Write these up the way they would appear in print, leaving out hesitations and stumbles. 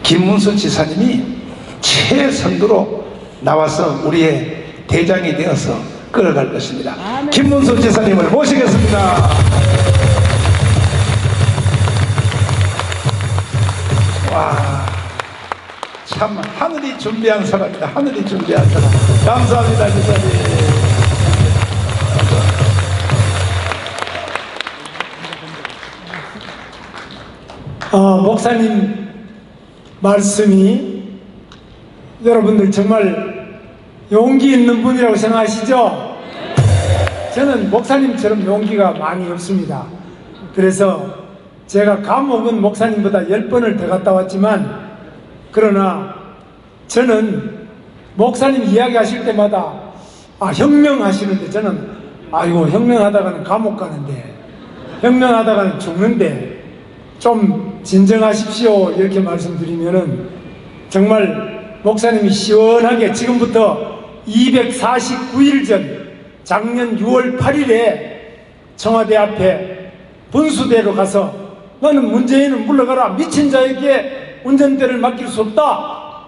김문수 지사님이 최선두로 나와서 우리의 대장이 되어서 끌어갈 것입니다. 김문수 지사님을 모시겠습니다. 와, 참 하늘이 준비한 사람이다. 하늘이 준비한 사람. 감사합니다, 지사님. 목사님 말씀이 여러분들 정말 용기 있는 분이라고 생각하시죠? 저는 목사님처럼 용기가 많이 없습니다. 그래서 제가 감옥은 목사님보다 10번을 더 갔다 왔지만, 그러나 저는 목사님 이야기하실 때마다 혁명하시는데, 저는 아이고 혁명하다가는 감옥 가는데, 혁명하다가는 죽는데 좀 진정하십시오 이렇게 말씀드리면은, 정말 목사님이 시원하게 지금부터 249일 전 작년 6월 8일에 청와대 앞에 분수대로 가서 너는 문재인은 물러가라, 미친 자에게 운전대를 맡길 수 없다,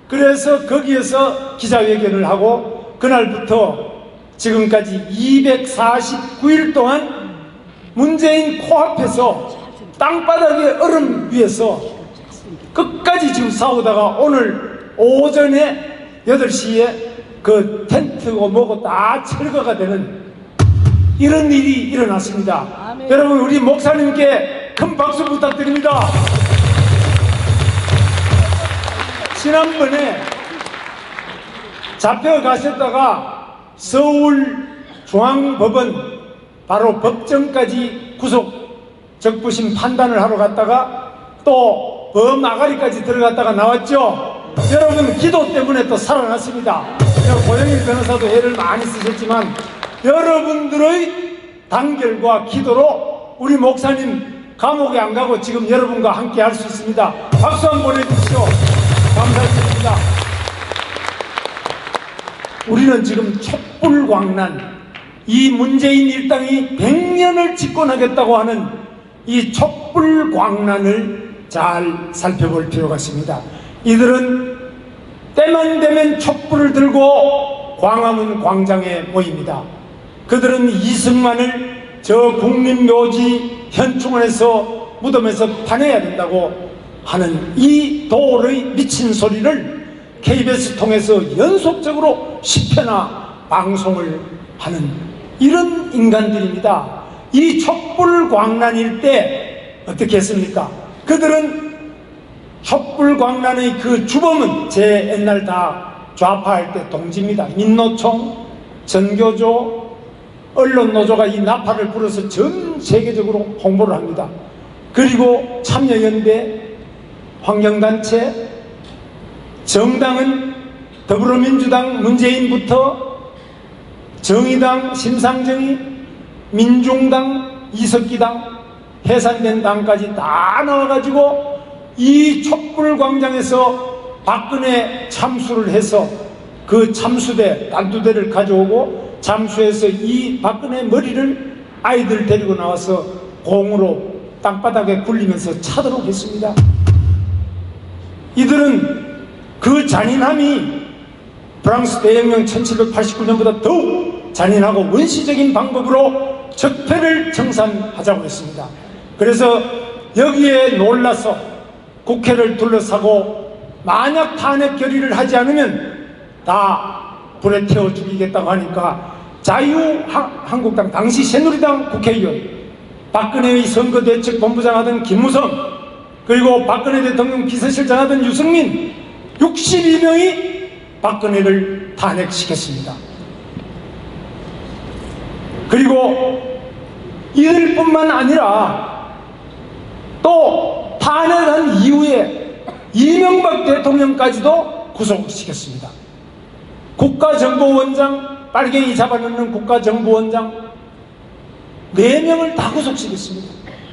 그래서 거기에서 기자회견을 하고 그날부터 지금까지 249일 동안 문재인 코앞에서 땅바닥의 얼음 위에서 끝까지 지금 싸우다가 오늘 오전에 8시에 그 텐트고 뭐고 다 철거가 되는 이런 일이 일어났습니다. 아멘. 여러분, 우리 목사님께 큰 박수 부탁드립니다. 지난번에 잡혀가셨다가 서울중앙법원 바로 법정까지 구속 적부심 판단을 하러 갔다가 또 범아가리까지 들어갔다가 나왔죠. 여러분, 기도 때문에 또 살아났습니다. 고영일 변호사도 애를 많이 쓰셨지만 여러분들의 단결과 기도로 우리 목사님 감옥에 안 가고 지금 여러분과 함께 할 수 있습니다. 박수 한번 보내주십시오. 감사드립니다. 우리는 지금 촛불광란, 이 문재인 일당이 100년을 집권하겠다고 하는 이 촛불광란을 잘 살펴볼 필요가 있습니다. 이들은 때만 되면 촛불을 들고 광화문 광장에 모입니다. 그들은 이승만을 저 국립묘지 현충원에서 무덤에서 파내야 된다고 하는 이 도의 미친 소리를 KBS 통해서 연속적으로 10회나 방송을 하는 이런 인간들입니다. 이 촛불광란일 때 어떻게 했습니까? 그들은 촛불광란의 그 주범은 제 옛날 다 좌파할 때 동지입니다. 민노총, 전교조, 언론노조가 이 나팔을 불어서 전 세계적으로 홍보를 합니다. 그리고 참여연대, 환경단체, 정당은 더불어민주당 문재인부터 정의당 심상정의, 민중당 이석기당, 해산된 당까지 다 나와가지고 이 촛불광장에서 박근혜 참수를 해서 그 참수대, 단두대를 가져오고 참수해서 이 박근혜 머리를 아이들 데리고 나와서 공으로 땅바닥에 굴리면서 차도록 했습니다. 이들은 그 잔인함이 프랑스 대혁명 1789년보다 더욱 잔인하고 원시적인 방법으로 적폐를 청산하자고 했습니다. 그래서 여기에 놀라서 국회를 둘러싸고 만약 탄핵 결의를 하지 않으면 다 불에 태워 죽이겠다고 하니까 자유한국당 당시 새누리당 국회의원, 박근혜의 선거대책본부장 하던 김무성, 그리고 박근혜 대통령 비서실장 하던 유승민 62명이 박근혜를 탄핵시켰습니다. 그리고 이들뿐만 아니라 또 탄핵한 이후에 이명박 대통령까지도 구속시켰습니다. 국가정보원장, 빨갱이 잡아넣는 국가정보원장 4명을 다 구속시켰습니다.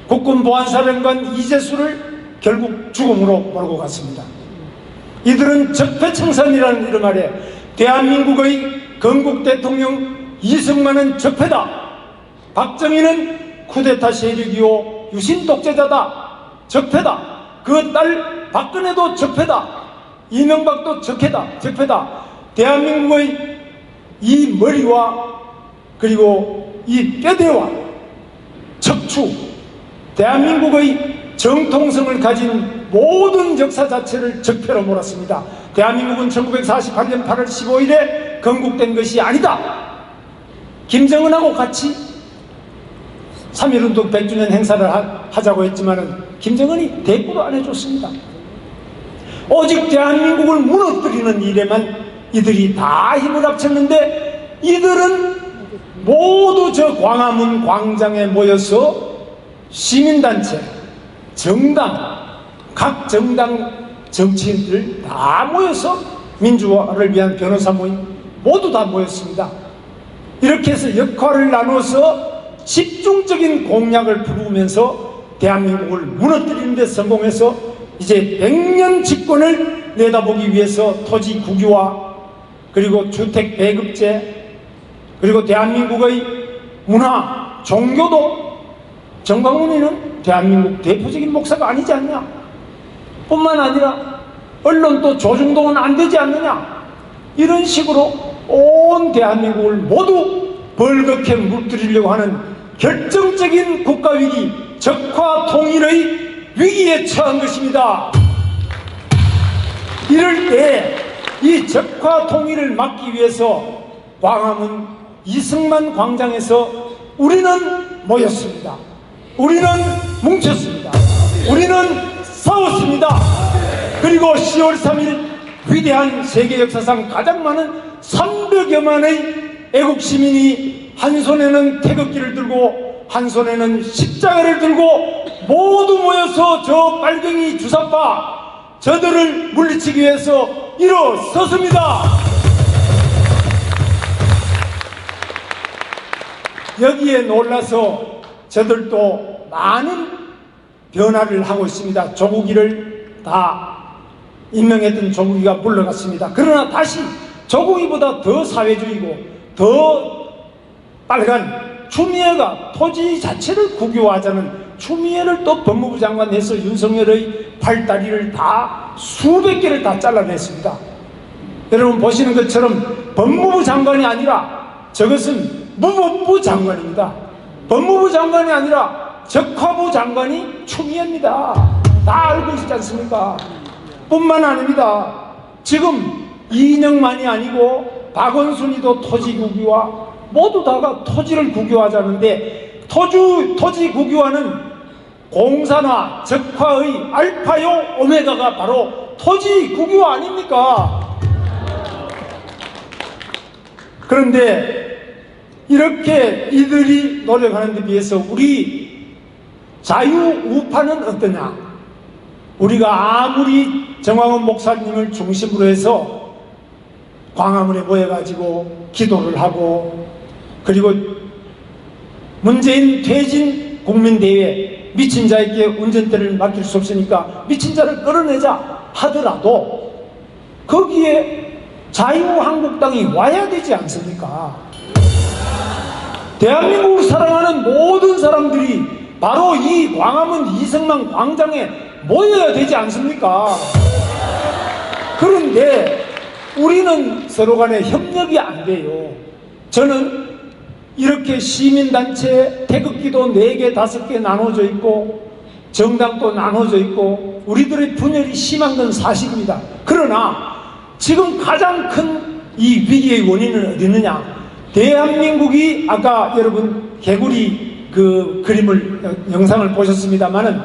국군보안사령관 이재수를 결국 죽음으로 몰고 갔습니다. 이들은 적폐청산이라는 이름 아래 대한민국의 건국 대통령 이승만은 적폐다, 박정희는 쿠데타 세력이요 유신 독재자다, 적폐다, 그 딸 박근혜도 적폐다, 이명박도 적폐다. 대한민국의 이 머리와 그리고 이 뼈대와 척추, 대한민국의 정통성을 가진 모든 역사 자체를 적폐로 몰았습니다. 대한민국은 1948년 8월 15일에 건국된 것이 아니다. 김정은하고 같이 3.1운동 100주년 행사를 하자고 했지만은 김정은이 대꾸도 안 해줬습니다. 오직 대한민국을 무너뜨리는 일에만 이들이 다 힘을 합쳤는데, 이들은 모두 저 광화문 광장에 모여서 시민단체, 정당, 각 정당 정치인들 다 모여서 민주화를 위한 변호사 모임 모두 다 모였습니다. 이렇게 해서 역할을 나눠서 집중적인 공약을 부르면서 대한민국을 무너뜨리는 데 성공해서 이제 100년 집권을 내다보기 위해서 토지 국유화, 그리고 주택 배급제, 그리고 대한민국의 문화, 종교도 정광훈이는 대한민국 대표적인 목사가 아니지 않냐? 뿐만 아니라 언론도 조중동은 안 되지 않느냐? 이런 식으로 온 대한민국을 모두 벌겋게 물들이려고 하는 결정적인 국가위기, 적화 통일의 위기에 처한 것입니다. 이럴 때 이 적화 통일을 막기 위해서 광화문 이승만 광장에서 우리는 모였습니다. 우리는 뭉쳤습니다. 우리는 싸웠습니다. 그리고 10월 3일 위대한 세계 역사상 가장 많은 300여만의 애국 시민이 한 손에는 태극기를 들고 한 손에는 십자가를 들고 모두 모여서 저 빨갱이 주사파 저들을 물리치기 위해서 일어섰습니다. 여기에 놀라서 저들도 많은 변화를 하고 있습니다. 조국이를 다 임명했던 조국이가 물러갔습니다. 그러나 다시 조국이보다 더 사회주의고 더 빨간 추미애가 토지 자체를 국유화하자는 추미애를 또 법무부 장관 해서 윤석열의 팔다리를 다 수백 개를 다 잘라냈습니다. 여러분 보시는 것처럼 법무부 장관이 아니라 저것은 무법부 장관입니다. 법무부 장관이 아니라 적화부 장관이 추미애입니다. 다 알고 있지 않습니까? 뿐만 아닙니다. 지금 이인영만이 아니고 박원순이도 토지 국유화, 모두 다가 토지를 국유화하자는데, 토지 국유화는 공산화, 적화의 알파요 오메가가 바로 토지 국유화 아닙니까? 그런데 이렇게 이들이 노력하는 데 비해서 우리 자유우파는 어떠냐? 우리가 아무리 정광훈 목사님을 중심으로 해서 광화문에 모여가지고 기도를 하고, 그리고 문재인 퇴진 국민대회, 미친 자에게 운전대를 맡길 수 없으니까 미친 자를 끌어내자 하더라도 거기에 자유한국당이 와야 되지 않습니까? 대한민국을 사랑하는 모든 사람들이 바로 이 광화문 이승만 광장에 모여야 되지 않습니까? 그런데 우리는 서로 간에 협력이 안 돼요. 저는 이렇게 시민단체 태극기도 4개, 5개 나눠져 있고 정당도 나눠져 있고 우리들의 분열이 심한 건 사실입니다. 그러나 지금 가장 큰 이 위기의 원인은 어디 있느냐? 대한민국이, 아까 여러분 개구리 그 그림을, 영상을 보셨습니다마는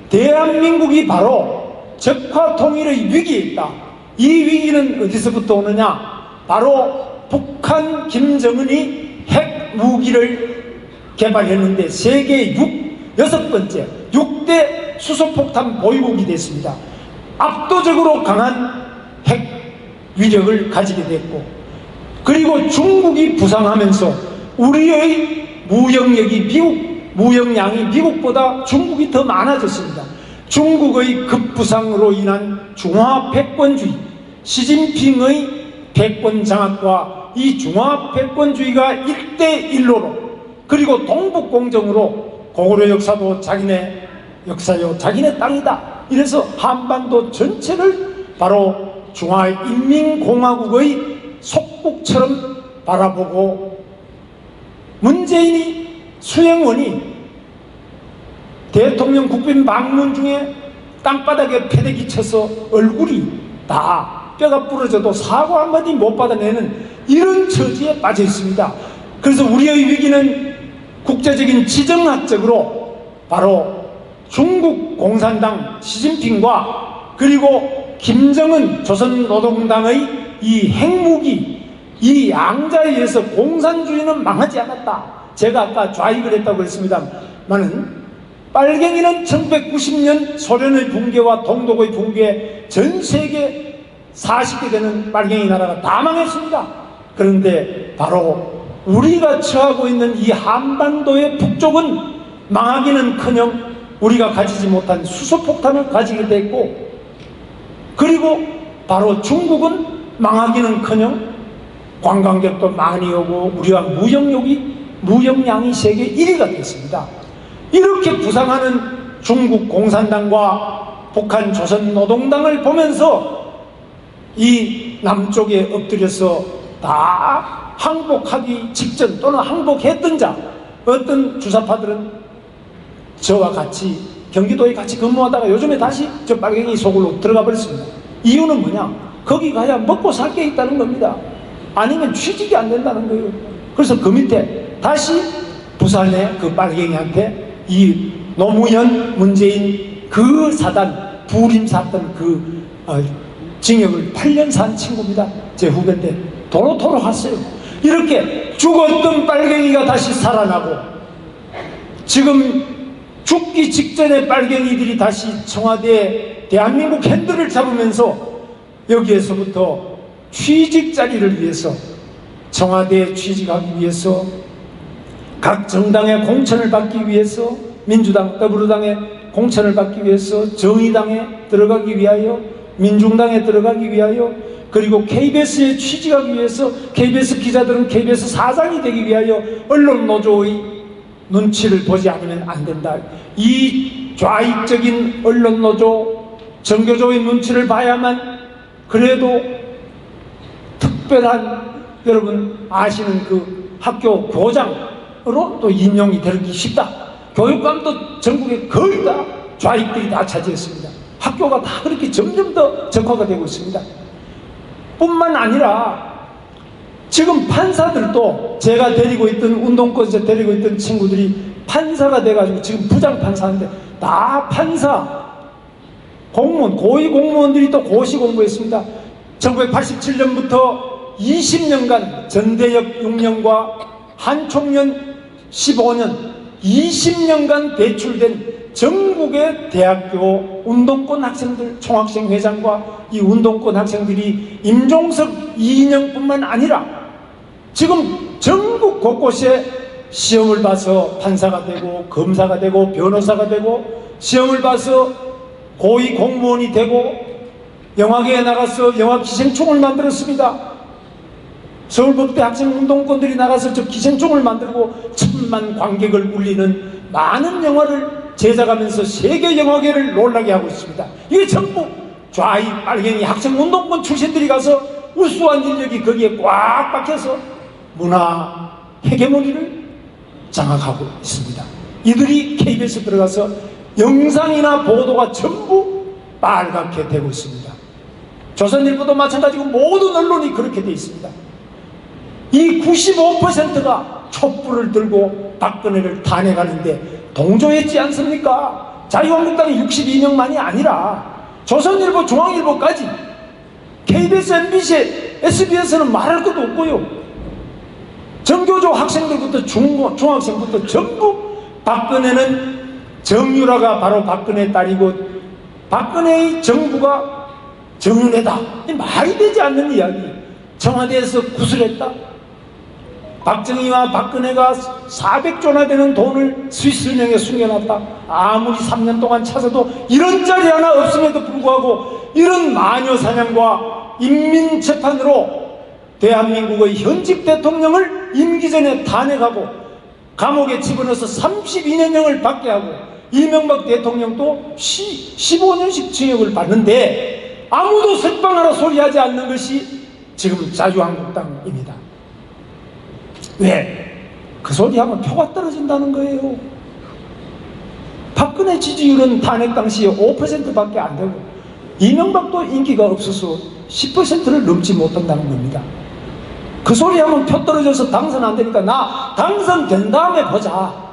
대한민국이 바로 적화 통일의 위기에 있다. 이 위기는 어디서부터 오느냐? 바로 북한 김정은이 핵 무기를 개발했는데 세계 6번째 6대 수소폭탄 보유국이 됐습니다. 압도적으로 강한 핵 위력을 가지게 됐고, 그리고 중국이 부상하면서 우리의 무역량이 미국보다 중국이 더 많아졌습니다. 중국의 급부상으로 인한 중화패권주의, 시진핑의 패권 장악과 이 중화패권주의가 1대1로로, 그리고 동북공정으로 고구려 역사도 자기네 역사요, 자기네 땅이다, 이래서 한반도 전체를 바로 중화인민공화국의 속국처럼 바라보고 문재인이 수행원이 대통령 국빈 방문 중에 땅바닥에 패대기 쳐서 얼굴이 다 뼈가 부러져도 사과 한마디 못 받아내는 이런 처지에 빠져 있습니다. 그래서 우리의 위기는 국제적인 지정학적으로 바로 중국 공산당 시진핑과 그리고 김정은 조선노동당의 이 핵무기, 이 양자에 의해서 공산주의는 망하지 않았다. 제가 아까 좌익을 했다고 했습니다만은 빨갱이는 1990년 소련의 붕괴와 동독의 붕괴에 전 세계 40개 되는 빨갱이 나라가 다 망했습니다. 그런데 바로 우리가 처하고 있는 이 한반도의 북쪽은 망하기는커녕 우리가 가지지 못한 수소폭탄을 가지게 됐고, 그리고 바로 중국은 망하기는커녕 관광객도 많이 오고 우리가 무역량이 세계 1위가 됐습니다. 이렇게 부상하는 중국 공산당과 북한 조선노동당을 보면서 이 남쪽에 엎드려서 다 항복하기 직전 또는 항복했던 자, 어떤 주사파들은 저와 같이 경기도에 같이 근무하다가 요즘에 다시 저 빨갱이 속으로 들어가 버렸습니다. 이유는 뭐냐? 거기 가야 먹고 살 게 있다는 겁니다. 아니면 취직이 안 된다는 거예요. 그래서 그 밑에 다시 부산의 그 빨갱이한테 이 노무현, 문재인 그 사단 부림 샀던 그 징역을 8년 산 친구입니다. 제 후배인데 도로토로 갔어요. 이렇게 죽었던 빨갱이가 다시 살아나고, 지금 죽기 직전에 빨갱이들이 다시 청와대 대한민국 핸들을 잡으면서 여기에서부터 취직 자리를 위해서, 청와대에 취직하기 위해서, 각 정당의 공천을 받기 위해서, 민주당, 더불어당의 공천을 받기 위해서, 정의당에 들어가기 위하여, 민중당에 들어가기 위하여, 그리고 KBS에 취직하기 위해서 KBS 기자들은 KBS 사장이 되기 위하여 언론 노조의 눈치를 보지 않으면 안 된다. 이 좌익적인 언론 노조, 정교조의 눈치를 봐야만 그래도 특별한, 여러분 아시는 그 학교 교장으로 또 임용이 되기 쉽다. 교육감도 전국에 거의 다 좌익들이 다 차지했습니다. 학교가 다 그렇게 점점 더 적화가 되고 있습니다. 뿐만 아니라 지금 판사들도, 제가 데리고 있던 운동권에서 데리고 있던 친구들이 판사가 돼가지고 지금 부장판사인데 다 판사 공무원, 고위 공무원들이 또 고시 공부했습니다. 1987년부터 20년간 전대역 6년과 한총련 15년 20년간 배출된 전국의 대학교 운동권 학생들, 총학생 회장과 이 운동권 학생들이 임종석 이인영뿐만 아니라 지금 전국 곳곳에 시험을 봐서 판사가 되고 검사가 되고 변호사가 되고, 시험을 봐서 고위 공무원이 되고, 영화계에 나가서 영화 기생충을 만들었습니다. 서울법대 학생운동권들이 나가서 저 기생충을 만들고 1000만 관객을 울리는 많은 영화를 제작하면서 세계 영화계를 놀라게 하고 있습니다. 이게 전부 좌익 빨갱이 학생운동권 출신들이 가서 우수한 인력이 거기에 꽉 박혀서 문화 헤게모니를 장악하고 있습니다. 이들이 KBS에 들어가서 영상이나 보도가 전부 빨갛게 되고 있습니다. 조선일보도 마찬가지고 모든 언론이 그렇게 되어 있습니다. 이 95%가 촛불을 들고 박근혜를 탄핵하는데 동조했지 않습니까? 자유한국당이 62명만이 아니라 조선일보, 중앙일보까지, KBS, MBC, SBS는 말할 것도 없고요. 정교조 학생들부터 중학생부터 전부 박근혜는, 정유라가 바로 박근혜 딸이고 박근혜의 정부가 정윤회다. 말이 되지 않는 이야기. 청와대에서 구슬했다. 박정희와 박근혜가 400조나 되는 돈을 스위스은행에 숨겨놨다. 아무리 3년 동안 찾아도 이런 자리 하나 없음에도 불구하고 이런 마녀사냥과 인민재판으로 대한민국의 현직 대통령을 임기 전에 탄핵하고 감옥에 집어넣어서 32년형을 받게 하고 이명박 대통령도 15년씩 징역을 받는데 아무도 석방하라 소리하지 않는 것이 지금 자유한국당입니다. 왜? 그 소리하면 표가 떨어진다는 거예요. 박근혜 지지율은 탄핵 당시에 5%밖에 안 되고 이명박도 인기가 없어서 10%를 넘지 못한다는 겁니다. 그 소리하면 표 떨어져서 당선 안 되니까 나 당선된 다음에 보자.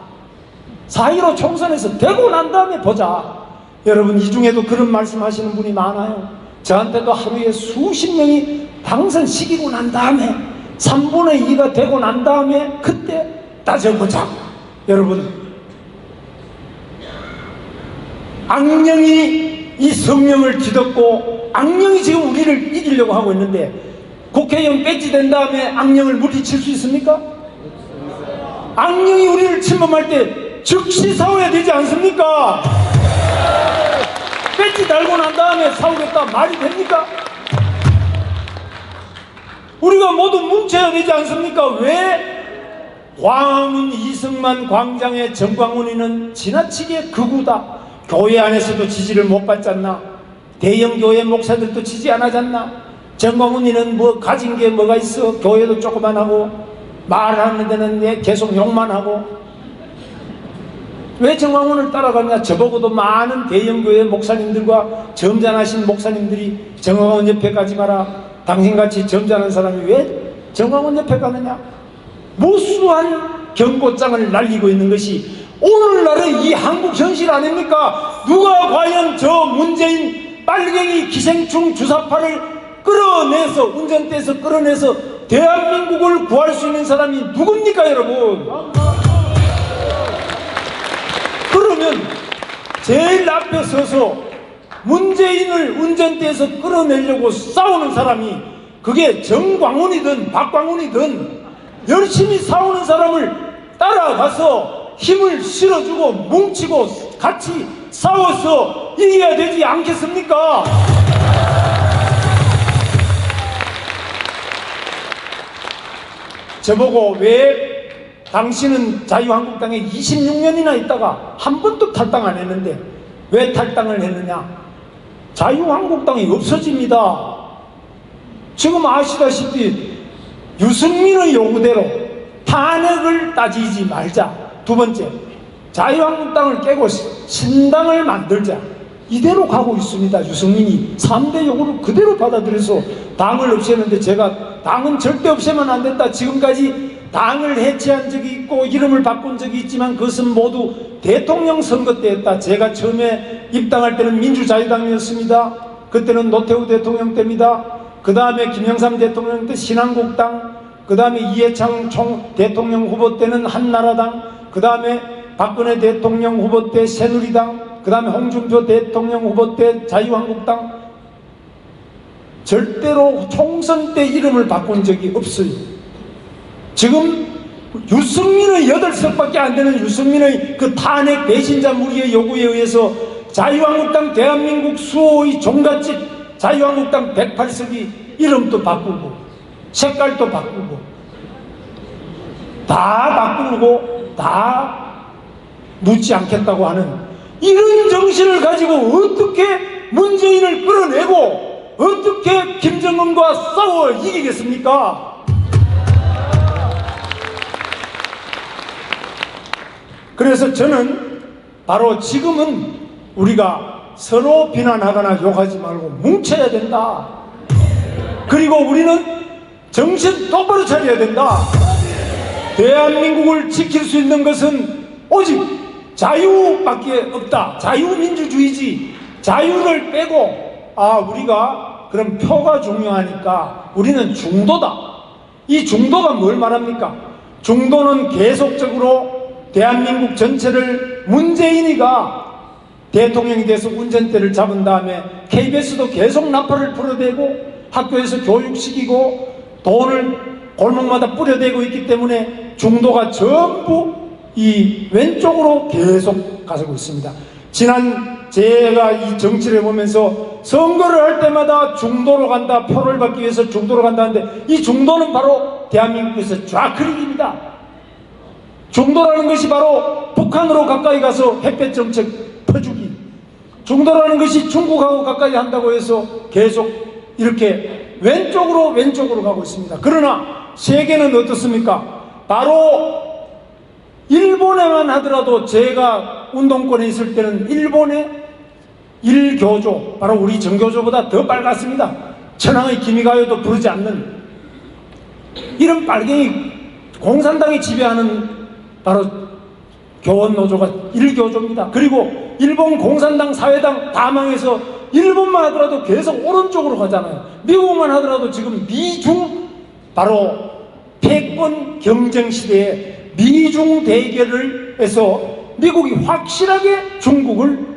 4.15 총선에서 되고 난 다음에 보자. 여러분, 이 중에도 그런 말씀하시는 분이 많아요. 저한테도 하루에 수십 명이 당선시키고 난 다음에 3분의 2가 되고 난 다음에 그때 따져보자. 여러분, 악령이 이 성령을 뒤덮고 악령이 지금 우리를 이기려고 하고 있는데 국회의원 배지 된 다음에 악령을 물리칠 수 있습니까? 악령이 우리를 침범할 때 즉시 싸워야 되지 않습니까? 배지 달고 난 다음에 싸우겠다 말이 됩니까? 우리가 모두 뭉쳐야 되지 않습니까? 왜? 광화문 이승만 광장의 정광훈이는 지나치게 극우다. 교회 안에서도 지지를 못 받지 않나? 대형 교회 목사들도 지지 안 하지 않나? 정광훈이는 뭐 가진 게 뭐가 있어? 교회도 조그만하고 말하는 데는 계속 욕만 하고. 왜 정광훈을 따라가냐? 저보고도 많은 대형 교회 목사님들과 점잖으신 목사님들이 정광훈 옆에 가지 마라. 당신같이 점잖은 사람이 왜 정광훈 옆에 가느냐? 무수한 경고장을 날리고 있는 것이 오늘날의 이 한국 현실 아닙니까? 누가 과연 저 문재인 빨갱이 기생충 주사파를 끌어내서 운전대에서 끌어내서 대한민국을 구할 수 있는 사람이 누굽니까, 여러분? 그러면 제일 앞에 서서 문재인을 운전대에서 끌어내려고 싸우는 사람이 그게 정광훈이든 박광훈이든 열심히 싸우는 사람을 따라가서 힘을 실어주고 뭉치고 같이 싸워서 이겨야 되지 않겠습니까? 저보고 왜 당신은 자유한국당에 26년이나 있다가 한 번도 탈당 안 했는데 왜 탈당을 했느냐? 자유한국당이 없어집니다. 지금 아시다시피 유승민의 요구대로 탄핵을 따지지 말자. 두 번째, 자유한국당을 깨고 신당을 만들자. 이대로 가고 있습니다. 유승민이 3대 요구를 그대로 받아들여서 당을 없애는데 제가 당은 절대 없애면 안 된다. 지금까지 당을 해체한 적이 있고 이름을 바꾼 적이 있지만 그것은 모두 대통령 선거 때 했다. 제가 처음에 입당할 때는 민주자유당이었습니다. 그때는 노태우 대통령 때입니다. 그 다음에 김영삼 대통령 때 신한국당, 그 다음에 이해창 대통령 후보 때는 한나라당, 그 다음에 박근혜 대통령 후보 때 새누리당, 그 다음에 홍준표 대통령 후보 때 자유한국당. 절대로 총선 때 이름을 바꾼 적이 없어요. 지금 유승민의 8석밖에 안 되는 유승민의 그 탄핵 배신자 무리의 요구에 의해서 자유한국당 대한민국 수호의 종갓집 자유한국당 108석이 이름도 바꾸고 색깔도 바꾸고 다 바꾸고 다 묻지 않겠다고 하는 이런 정신을 가지고 어떻게 문재인을 끌어내고 어떻게 김정은과 싸워 이기겠습니까? 그래서 저는 바로 지금은 우리가 서로 비난하거나 욕하지 말고 뭉쳐야 된다. 그리고 우리는 정신 똑바로 차려야 된다. 대한민국을 지킬 수 있는 것은 오직 자유밖에 없다. 자유민주주의지. 자유를 빼고 우리가 그럼 표가 중요하니까 우리는 중도다. 이 중도가 뭘 말합니까? 중도는 계속적으로 대한민국 전체를 문재인이가 대통령이 돼서 운전대를 잡은 다음에 KBS도 계속 나팔을 불어대고 학교에서 교육시키고 돈을 골목마다 뿌려대고 있기 때문에 중도가 전부 이 왼쪽으로 계속 가고 있습니다. 지난 제가 이 정치를 해보면서 선거를 할 때마다 중도로 간다, 표를 받기 위해서 중도로 간다는데 이 중도는 바로 대한민국에서 좌클릭입니다. 중도라는 것이 바로 북한으로 가까이 가서 햇볕 정책 퍼주기, 중도라는 것이 중국하고 가까이 한다고 해서 계속 이렇게 왼쪽으로 가고 있습니다. 그러나 세계는 어떻습니까? 바로 일본에만 하더라도 제가 운동권에 있을 때는 일본의 일교조, 바로 우리 정교조보다 더 빨갛습니다. 천황의 기미가요도 부르지 않는 이런 빨갱이 공산당이 지배하는 바로 교원노조가 일교조입니다. 그리고 일본 공산당 사회당 다 망해서 일본만 하더라도 계속 오른쪽으로 가잖아요. 미국만 하더라도 지금 미중 바로 패권 경쟁 시대에 미중 대결을 해서 미국이 확실하게 중국을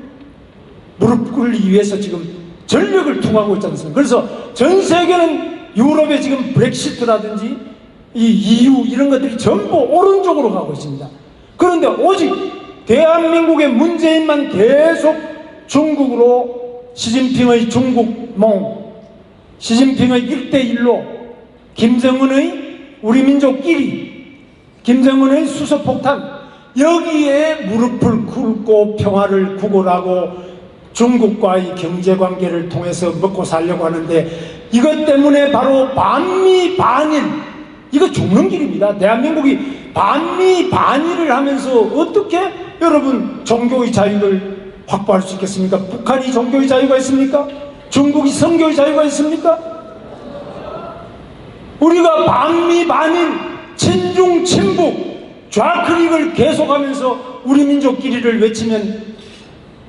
무릎 꿇기 위해서 지금 전력을 투하고 있지 않습니까? 그래서 전 세계는 유럽의 지금 브렉시트라든지 이 EU 이런 것들이 전부 오른쪽으로 가고 있습니다. 그런데 오직 대한민국의 문재인만 계속 중국으로 시진핑의 중국몽, 시진핑의 1대1로 김정은의 우리 민족끼리, 김정은의 수소폭탄 여기에 무릎을 꿇고 평화를 구걸하고 중국과의 경제관계를 통해서 먹고 살려고 하는데 이것 때문에 바로 반미 반일, 이거 죽는 길입니다. 대한민국이 반미 반일을 하면서 어떻게 여러분 종교의 자유를 확보할 수 있겠습니까? 북한이 종교의 자유가 있습니까? 중국이 성교의 자유가 있습니까? 우리가 반미 반일, 친중 친북 좌클릭을 계속하면서 우리 민족끼리를 외치면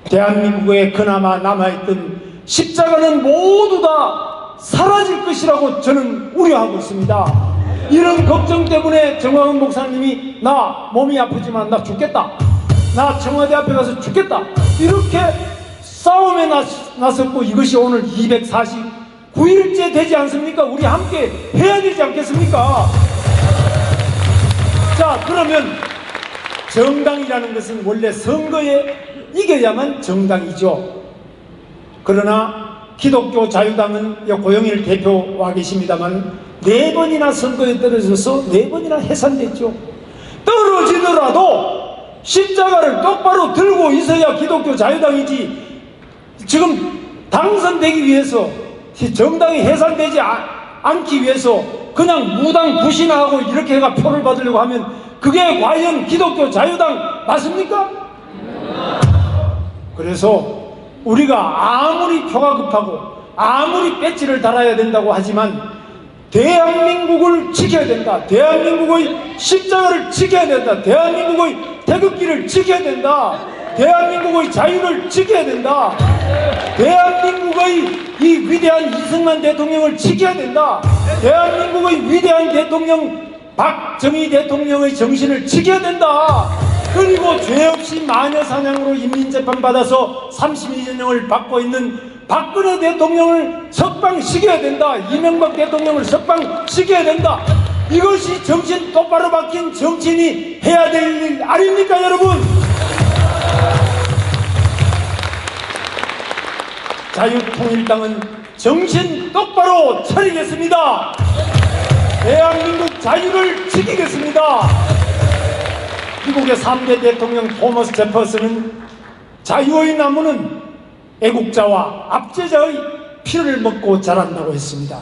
대한민국에 그나마 남아있던 십자가는 모두 다 사라질 것이라고 저는 우려하고 있습니다. 이런 걱정 때문에 정광훈 목사님이 나 몸이 아프지만 나 죽겠다, 나 청와대 앞에 가서 죽겠다, 이렇게 싸움에 나섰고 이것이 오늘 249일째 되지 않습니까? 우리 함께 해야 되지 않겠습니까? 자, 그러면 정당이라는 것은 원래 선거에 이겨야만 정당이죠. 그러나 기독교 자유당은 고영일 대표와 계십니다만 4번이나 선거에 떨어져서 4번이나 해산됐죠. 떨어지더라도 십자가를 똑바로 들고 있어야 기독교 자유당이지. 지금 당선되기 위해서 정당이 해산되지 않기 위해서 그냥 무당 부신하고 이렇게 해가 표를 받으려고 하면 그게 과연 기독교 자유당 맞습니까? 그래서 우리가 아무리 표가 급하고 아무리 배지를 달아야 된다고 하지만 대한민국을 지켜야 된다, 대한민국의 십자가를 지켜야 된다, 대한민국의 태극기를 지켜야 된다, 대한민국의 자유를 지켜야 된다, 대한민국의 이 위대한 이승만 대통령을 지켜야 된다, 대한민국의 위대한 대통령 박정희 대통령의 정신을 지켜야 된다. 그리고 죄 없이 마녀사냥으로 인민재판 받아서 32년형을 받고 있는 박근혜 대통령을 석방시켜야 된다, 이명박 대통령을 석방시켜야 된다. 이것이 정신 똑바로 박힌 정치인이 해야 될 일 아닙니까, 여러분? 자유통일당은 정신 똑바로 차리겠습니다. 대한민국 자유를 지키겠습니다. 미국의 3대 대통령 토머스 제퍼슨은 자유의 나무는 애국자와 압제자의 피를 먹고 자란다고 했습니다.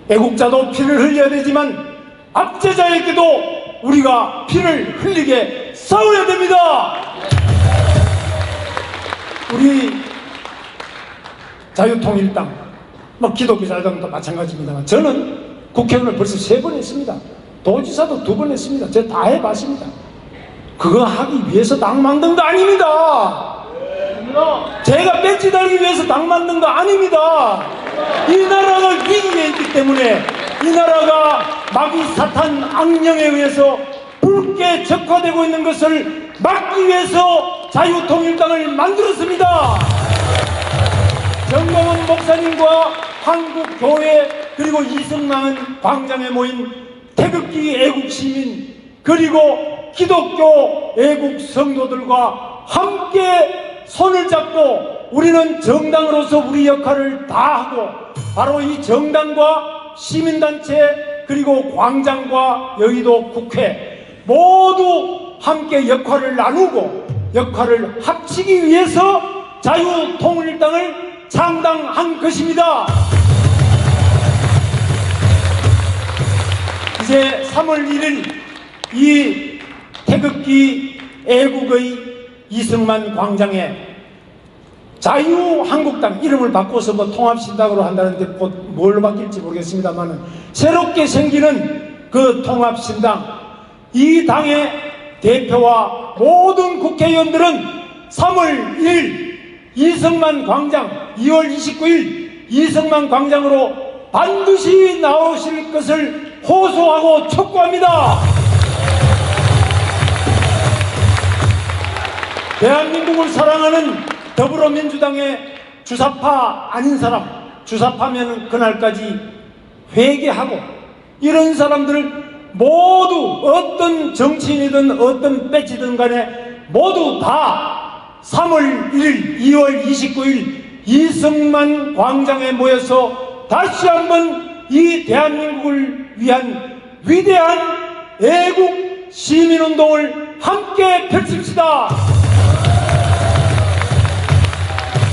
애국자도 피를 흘려야 되지만 압제자에게도 우리가 피를 흘리게 싸워야 됩니다. 우리 자유통일당, 기독교 자유당도 마찬가지입니다만 저는 국회의원을 벌써 3번 했습니다. 도지사도 2번 했습니다. 제가 다 해봤습니다. 그거 하기 위해서 당 만든 거 아닙니다. 제가 배지 달기 위해서 당 만든 거 아닙니다. 이 나라가 위기에 있기 때문에 이 나라가 마귀 사탄 악령에 의해서 붉게 적화되고 있는 것을 막기 위해서 자유통일당을 만들었습니다. 정광훈 목사님과 한국교회 그리고 이승만 광장에 모인 태극기 애국시민 그리고 기독교 애국 성도들과 함께 손을 잡고 우리는 정당으로서 우리 역할을 다하고 바로 이 정당과 시민단체 그리고 광장과 여의도 국회 모두 함께 역할을 나누고 역할을 합치기 위해서 자유통일당을 창당한 것입니다. 이제 3월 1일 이 태극기 애국의 이승만 광장에 자유한국당 이름을 바꿔서 뭐 통합신당으로 한다는데 곧 뭘로 바뀔지 모르겠습니다만 새롭게 생기는 그 통합신당, 이 당의 대표와 모든 국회의원들은 3월 1일 이승만 광장, 2월 29일 이승만 광장으로 반드시 나오실 것을 호소하고 촉구합니다. 대한민국을 사랑하는 더불어민주당의 주사파 아닌 사람, 주사파면 그날까지 회개하고 이런 사람들을 모두 어떤 정치인이든 어떤 배지든 간에 모두 다 3월 1일, 2월 29일 이승만 광장에 모여서 다시 한번 이 대한민국을 위한 위대한 애국 시민운동을 함께 펼칩시다.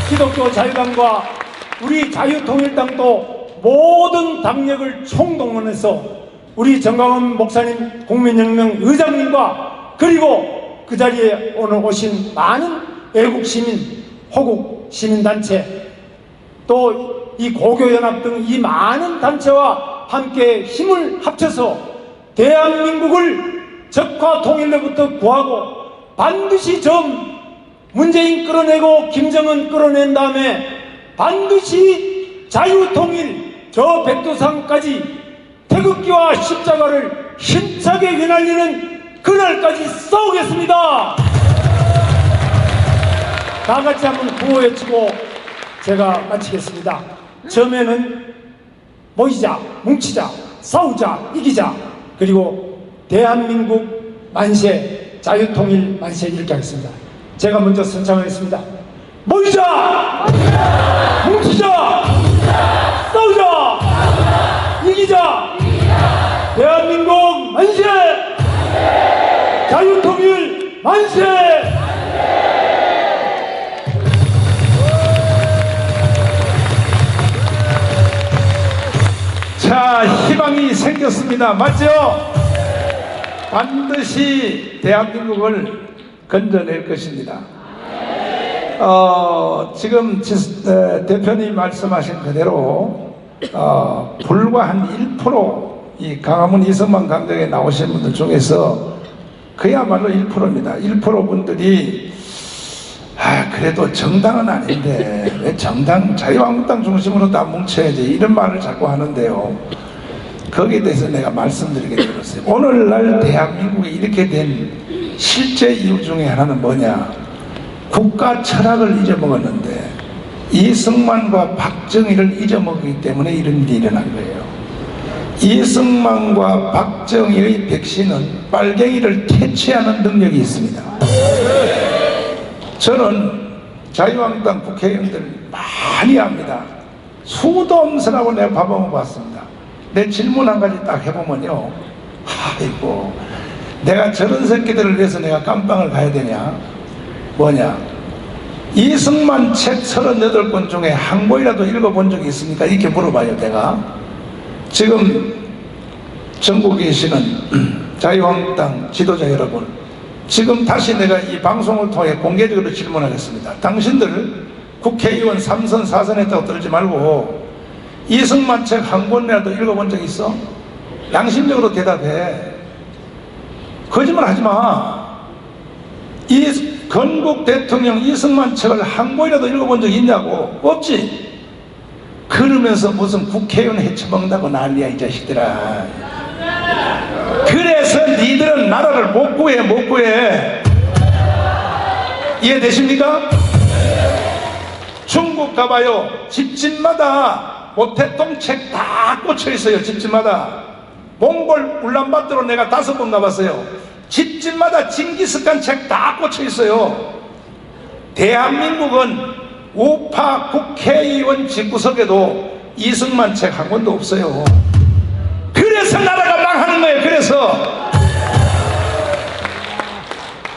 기독교 자유당과 우리 자유통일당도 모든 당력을 총동원해서 우리 정강원 목사님, 국민혁명 의장님과 그리고 그 자리에 오늘 오신 많은 애국시민, 호국시민단체 또 이 고교연합 등 이 많은 단체와 함께 힘을 합쳐서 대한민국을 적화 통일로부터 구하고 반드시 문재인 끌어내고 김정은 끌어낸 다음에 반드시 자유통일 저 백두산까지 태극기와 십자가를 힘차게 휘날리는 그날까지 싸우겠습니다. 다 같이 한번 구호 외치고 제가 마치겠습니다. 처음에는 모이자, 뭉치자, 싸우자, 이기자, 그리고 대한민국 만세, 자유통일 만세 이렇게 하겠습니다. 제가 먼저 선창하겠습니다. 모이자! 뭉치자! 싸우자! 이기자! 대한민국 만세! 자유통일 만세! 자, 희망이 생겼습니다. 맞죠? 반드시 대한민국을 건져낼 것입니다. 지금 대표님 말씀하신 그대로 불과 한 1% 이 강화문 이승만 광장에 나오신 분들 중에서 그야말로 1%입니다. 1% 분들이 그래도 정당은 아닌데 왜 정당 자유한국당 중심으로 다 뭉쳐야지 이런 말을 자꾸 하는데요. 거기에 대해서 내가 말씀드리게 되었어요. 오늘날 대한민국이 이렇게 된 실제 이유 중에 하나는 뭐냐? 국가 철학을 잊어먹었는데 이승만과 박정희를 잊어먹기 때문에 이런 일이 일어난 거예요. 이승만과 박정희의 백신은 빨갱이를 퇴치하는 능력이 있습니다. 저는 자유한국당 국회의원들 많이 합니다. 수도 없으라고 내가 밥먹어 봤습니다. 내 질문 한 가지 딱 해보면요, 아이고 내가 저런 새끼들을 위해서 내가 깜빵을 가야 되냐? 뭐냐? 이승만 책 38권 중에 한 권이라도 읽어본 적이 있습니까? 이렇게 물어봐요. 내가 지금 전국에 계시는 자유한국당 지도자 여러분, 지금 다시 내가 이 방송을 통해 공개적으로 질문하겠습니다. 당신들 국회의원 3선 4선 했다고 떨지 말고 이승만 책 한 권이라도 읽어본 적 있어? 양심적으로 대답해. 거짓말 하지 마. 이 건국 대통령 이승만 책을 한 권이라도 읽어본 적 있냐고? 없지. 그러면서 무슨 국회의원 해쳐먹는다고 난리야 이 자식들아. 그래서 니들은 나라를 못 구해. 이해되십니까? 중국 가봐요. 집집마다 모태똥 책 다 꽂혀있어요. 집집마다. 몽골 울란바토르로 내가 5번 가봤어요. 집집마다 징기스칸 책 다 꽂혀있어요. 대한민국은 우파 국회의원 집구석에도 이승만 책 한 권도 없어요. 그래서 나라가 망하는 거예요. 그래서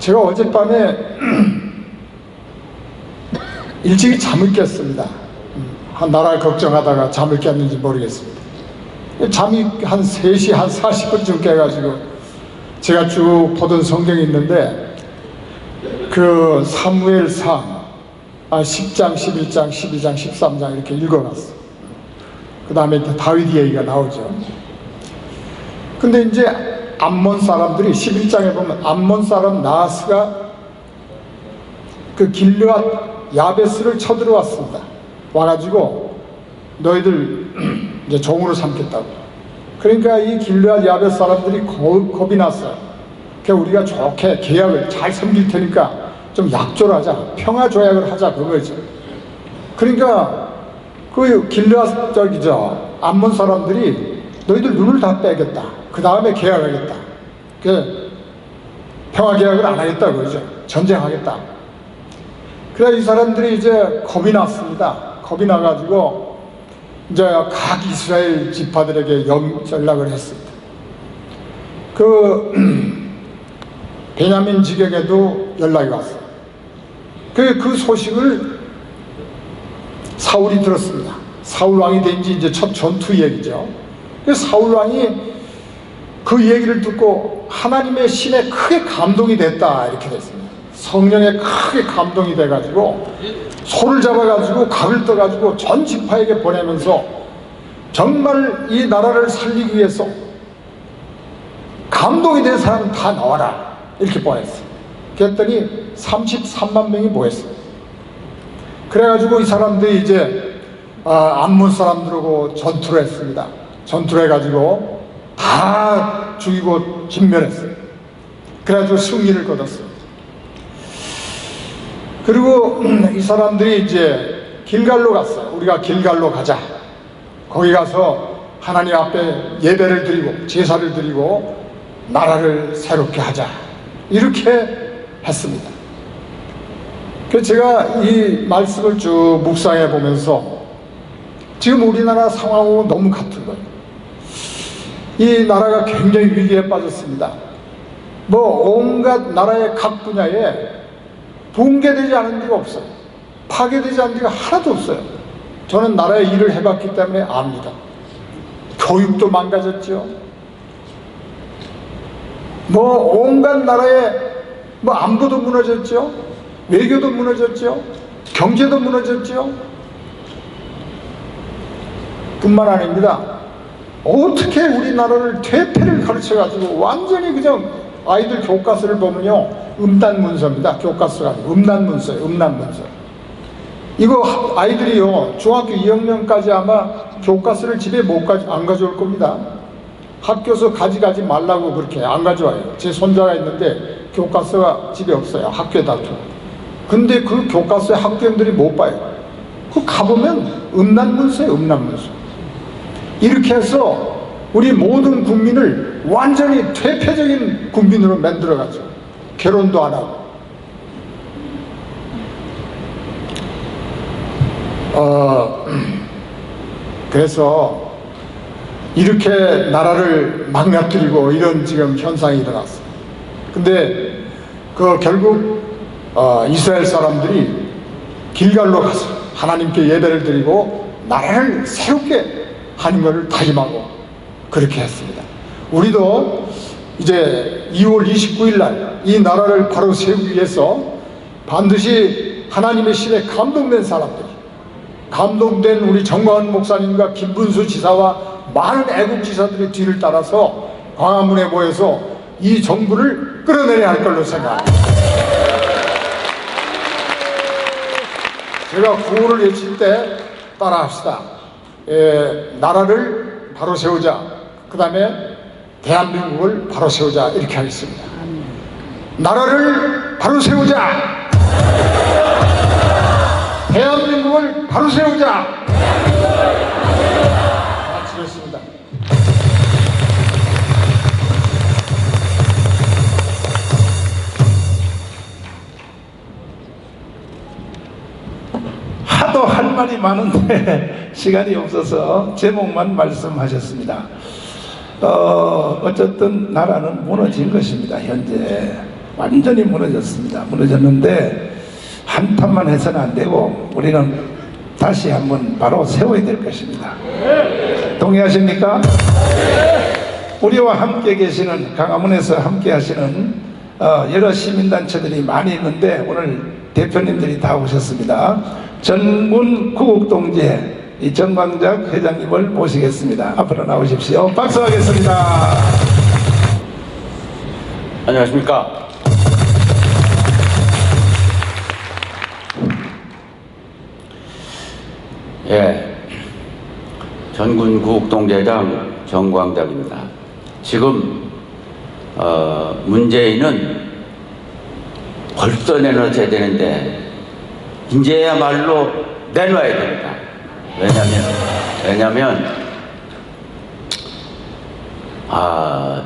제가 어젯밤에 일찍이 잠을 깼습니다. 한 나라를 걱정하다가 잠을 깼는지 모르겠습니다. 잠이 한 3시 한 40분쯤 깨가지고 제가 쭉 보던 성경이 있는데 그 사무엘상 10장, 11장, 12장, 13장 이렇게 읽어놨어요. 그 다음에 다윗 얘기가 나오죠. 근데 이제 암몬 사람들이 11장에 보면 암몬 사람 나하스가 그 길르앗 야베스를 쳐들어왔습니다. 와가지고 너희들 이제 종으로 삼겠다고. 그러니까 이 길르앗 야베스 사람들이 겁이 났어요. 그러니까 우리가 좋게 계약을 잘 섬길 테니까 좀 약조를 하자, 평화 조약을 하자 그거죠. 그러니까 그 길르앗 암몬 사람들이 너희들 눈을 다 빼겠다. 그 다음에 계약하겠다. 그 평화 계약을 안 하겠다 그러죠. 전쟁하겠다. 그래 이 사람들이 이제 겁이 났습니다. 겁이 나가지고 이제 각 이스라엘 지파들에게 연락을 했습니다. 그 베냐민 지경에도 연락이 왔어요. 그 소식을 사울이 들었습니다. 사울 왕이 된 지 이제 첫 전투 얘기죠. 사울 왕이 그 얘기를 듣고 하나님의 신에 크게 감동이 됐다 이렇게 됐습니다. 성령에 크게 감동이 돼가지고 소를 잡아가지고 각을 떠가지고 전 지파에게 보내면서 정말 이 나라를 살리기 위해서 감동이 된 사람은 다 나와라 이렇게 보냈어요. 그랬더니 33만 명이 모였어요. 그래가지고 이 사람들이 이제 암몬 사람들하고 전투를 했습니다. 전투를 해가지고 다 죽이고 진멸했어요. 그래가지고 승리를 거뒀어요. 그리고 이 사람들이 이제 길갈로 갔어요. 우리가 길갈로 가자. 거기 가서 하나님 앞에 예배를 드리고 제사를 드리고 나라를 새롭게 하자. 이렇게 했습니다. 그래서 제가 이 말씀을 쭉 묵상해 보면서 지금 우리나라 상황하고 너무 같은 거예요. 이 나라가 굉장히 위기에 빠졌습니다. 온갖 나라의 각 분야에 붕괴되지 않은 데가 없어요. 파괴되지 않은 데가 하나도 없어요. 저는 나라의 일을 해봤기 때문에 압니다. 교육도 망가졌죠. 온갖 나라의 안보도 무너졌죠. 외교도 무너졌죠. 경제도 무너졌죠. 뿐만 아닙니다. 어떻게 우리나라를 퇴폐를 가르쳐가지고 완전히 그냥 아이들 교과서를 보면요 음란문서입니다. 교과서가 아니고 음란문서예요. 음란문서. 이거 아이들이요 중학교 2학년까지 아마 교과서를 집에 안 가져올 겁니다. 학교에서 가지 말라고 그렇게 안 가져와요. 제 손자가 있는데 교과서가 집에 없어요. 학교에 다 두고. 근데 그 교과서에 학부형들이 못 봐요. 그 가보면 음란문서예요. 음란문서. 이렇게 해서 우리 모든 국민을 완전히 퇴폐적인 국민으로 만들어가죠. 결혼도 안 하고. 그래서 이렇게 나라를 망가뜨리고 이런 지금 현상이 일어났어요. 근데 결국 이스라엘 사람들이 길갈로 가서 하나님께 예배를 드리고 나라를 새롭게 하는 것을 다짐하고 그렇게 했습니다. 우리도 이제 2월 29일 날 이 나라를 바로 세우기 위해서 반드시 하나님의 신에 감동된 사람들이, 감동된 우리 정광훈 목사님과 김분수 지사와 많은 애국 지사들의 뒤를 따라서 광화문에 모여서 이 정부를 끌어내려야 할 걸로 생각합니다. 제가 구호를 외칠 때 따라합시다. 나라를 바로 세우자. 그 다음에 대한민국을 바로 세우자. 이렇게 하겠습니다. 나라를 바로 세우자. 대한민국을 바로 세우자. 마치겠습니다. 하도 할 말이 많은데 시간이 없어서 제목만 말씀하셨습니다. 어쨌든 나라는 무너진 것입니다. 현재 완전히 무너졌습니다. 무너졌는데 한탄만 해서는 안 되고 우리는 다시 한번 바로 세워야 될 것입니다. 동의하십니까? 우리와 함께 계시는 강화문에서 함께 하시는 여러 시민단체들이 많이 있는데 오늘 대표님들이 다 오셨습니다. 전군 구국동지회 이 정광작 회장님을 모시겠습니다. 앞으로 나오십시오. 박수하겠습니다. 안녕하십니까. 예, 전군 구국동제장 정광작입니다. 지금 문재인은 벌써 내놓아야 되는데 이제야말로 내놔야 됩니다. 왜냐면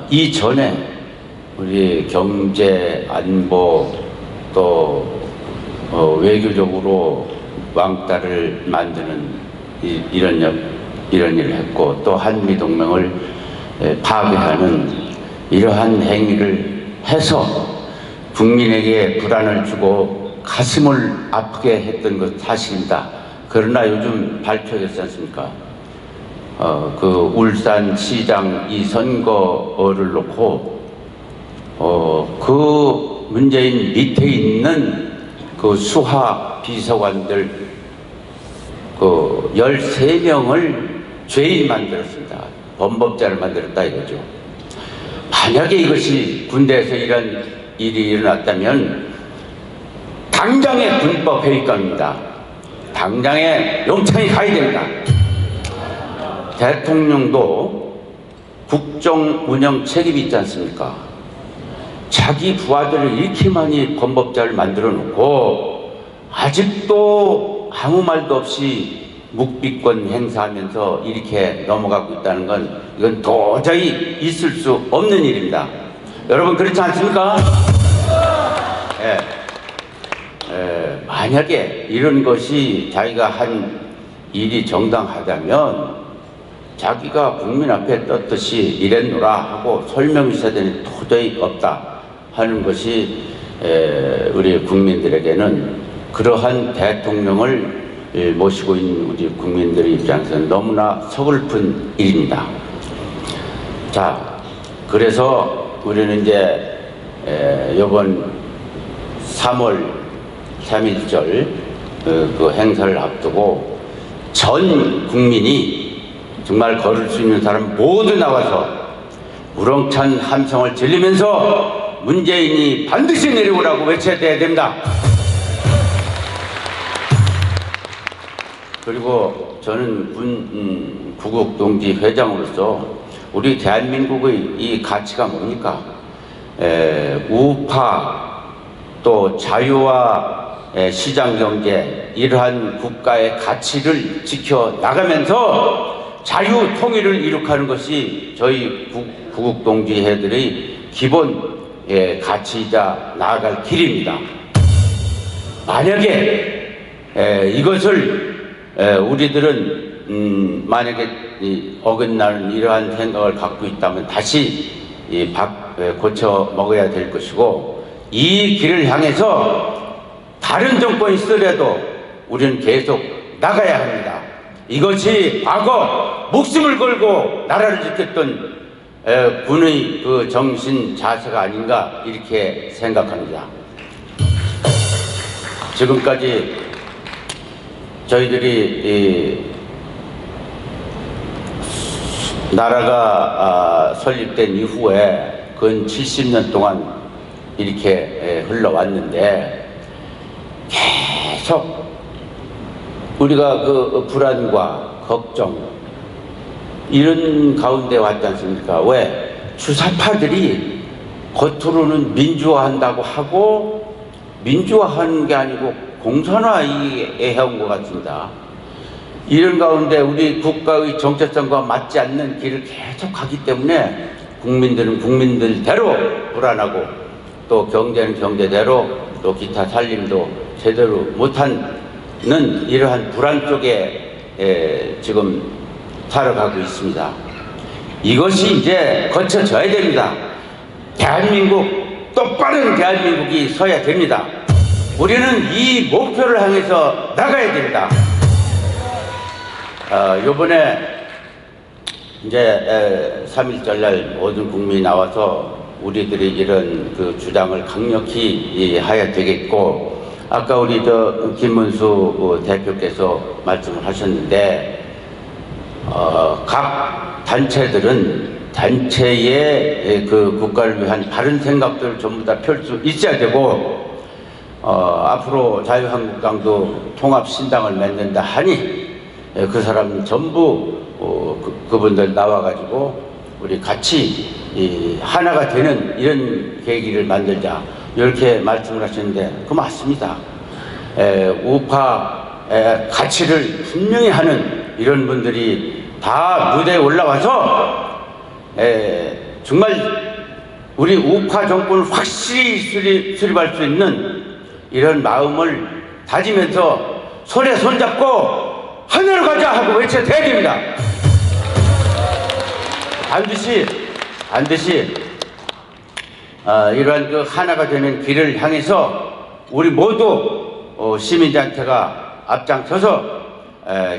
이전에 우리 경제 안보 또 외교적으로 왕따를 만드는 이런 일을 했고 또 한미동맹을 파괴하는 이러한 행위를 해서 국민에게 불안을 주고 가슴을 아프게 했던 것 사실입니다. 그러나 요즘 밝혀졌지 않습니까? 그 울산시장 이 선거를 놓고 그 문재인 밑에 있는 그 수하 비서관들 그 13명을 죄인 만들었습니다. 범법자를 만들었다 이거죠. 만약에 이것이 군대에서 이런 일이 일어났다면 당장의 군법 회의감입니다. 당장에 영창이 가야 됩니다. 대통령도 국정 운영 책임이 있지 않습니까? 자기 부하들을 이렇게 많이 범법자를 만들어 놓고 아직도 아무 말도 없이 묵비권 행사하면서 이렇게 넘어가고 있다는 건 이건 도저히 있을 수 없는 일입니다. 여러분 그렇지 않습니까? 만약에 이런 것이 자기가 한 일이 정당하다면 자기가 국민 앞에 떴듯이 이랬노라 하고 설명이 있어야 되는데 도저히 없다 하는 것이 우리 국민들에게는 그러한 대통령을 모시고 있는 우리 국민들의 입장에서는 너무나 서글픈 일입니다. 자, 그래서 우리는 이제 이번 3월 3.1절 그 행사를 앞두고 전 국민이 정말 걸을 수 있는 사람 모두 나와서 우렁찬 함성을 질리면서 문재인이 반드시 내려오라고 외쳐야 됩니다. 그리고 저는 구국동지 회장으로서 우리 대한민국의 이 가치가 뭡니까? 우파 또 자유와 시장경제 이러한 국가의 가치를 지켜나가면서 자유 통일을 이룩하는 것이 저희 구국동지회들의 기본 가치이자 나아갈 길입니다. 만약에 이것을 우리들은 만약에 어긋나는 이러한 생각을 갖고 있다면 다시 고쳐 먹어야 될 것이고 이 길을 향해서 다른 정권이 있으려도 우리는 계속 나가야 합니다. 이것이 과거 목숨을 걸고 나라를 지켰던 군의 그 정신 자세가 아닌가 이렇게 생각합니다. 지금까지 저희들이 나라가 설립된 이후에 근 70년 동안 이렇게 흘러왔는데 계속 우리가 그 불안과 걱정 이런 가운데 왔지 않습니까? 왜? 주사파들이 겉으로는 민주화한다고 하고 민주화하는 게 아니고 공산화에 해온 것 같습니다. 이런 가운데 우리 국가의 정체성과 맞지 않는 길을 계속 가기 때문에 국민들은 국민들대로 불안하고 또 경제는 경제대로 또 기타 살림도 제대로 못하는 이러한 불안 속에 지금 살아가고 있습니다. 이것이 이제 거쳐져야 됩니다. 대한민국 똑바른 대한민국이 서야 됩니다. 우리는 이 목표를 향해서 나가야 됩니다. 요번에 이제 3.1절 날 모든 국민이 나와서 우리들이 이런 그 주장을 강력히 해야 되겠고, 아까 우리 김문수 대표께서 말씀을 하셨는데, 각 단체들은 단체의 그 국가를 위한 바른 생각들을 전부 다 펼 수 있어야 되고, 앞으로 자유한국당도 통합신당을 맺는다 하니 그 사람 전부 그분들 나와가지고 우리 같이 하나가 되는 이런 계기를 만들자, 이렇게 말씀을 하셨는데 그 맞습니다. 우파 가치를 분명히 하는 이런 분들이 다 무대에 올라와서 정말 우리 우파 정권을 확실히 수립할 수 있는 이런 마음을 다지면서 손에 손잡고 하늘을 가자 하고 외쳐야 됩니다. 반드시 이러한 그 하나가 되는 길을 향해서 우리 모두 시민단체가 앞장서서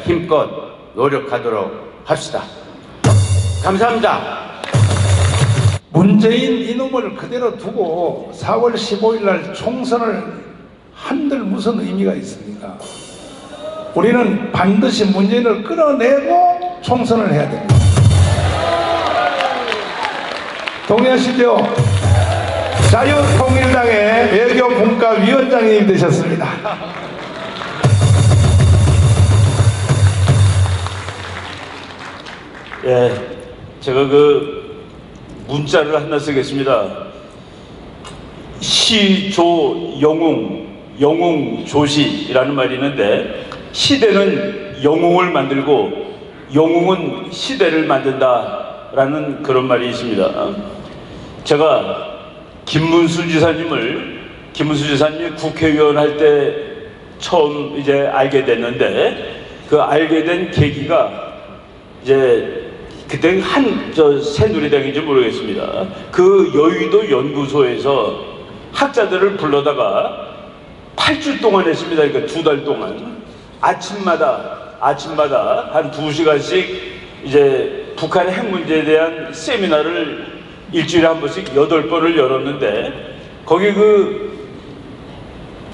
힘껏 노력하도록 합시다. 감사합니다. 문재인 이놈을 그대로 두고 4월 15일 날 총선을 한들 무슨 의미가 있습니까? 우리는 반드시 문재인을 끌어내고 총선을 해야 됩니다. 동의하시죠? 자유통일당의 외교분과위원장님이 되셨습니다. 예, 제가 그 문자를 하나 쓰겠습니다. 시조 영웅 조시라는 말이 있는데, 시대는 영웅을 만들고 영웅은 시대를 만든다라는 그런 말이 있습니다. 제가 김문수 지사님이 국회의원 할 때 처음 이제 알게 됐는데, 그 알게 된 계기가 이제 그때 새누리당인지 모르겠습니다. 그 여의도 연구소에서 학자들을 불러다가 8주 동안 했습니다. 그러니까 2달 동안 아침마다 한 2시간씩 이제 북한 핵 문제에 대한 세미나를 일주일에 한 번씩 8번을 열었는데, 거기 그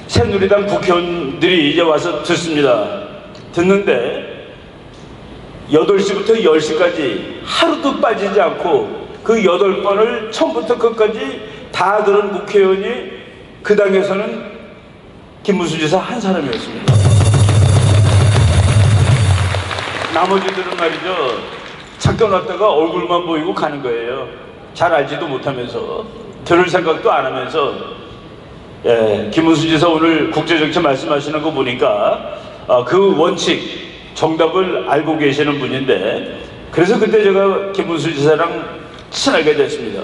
새누리당 국회의원들이 이제 와서 듣는데 8시부터 10시까지 하루도 빠지지 않고 그 8번을 처음부터 끝까지 다 들은 국회의원이 그 당에서는 김문수 지사 한 사람이었습니다. 나머지들은 말이죠, 잠깐 왔다가 얼굴만 보이고 가는 거예요. 잘 알지도 못하면서, 들을 생각도 안 하면서. 김문수 지사 오늘 국제정치 말씀하시는 거 보니까 그 원칙, 정답을 알고 계시는 분인데, 그래서 그때 제가 김문수 지사랑 친하게 됐습니다.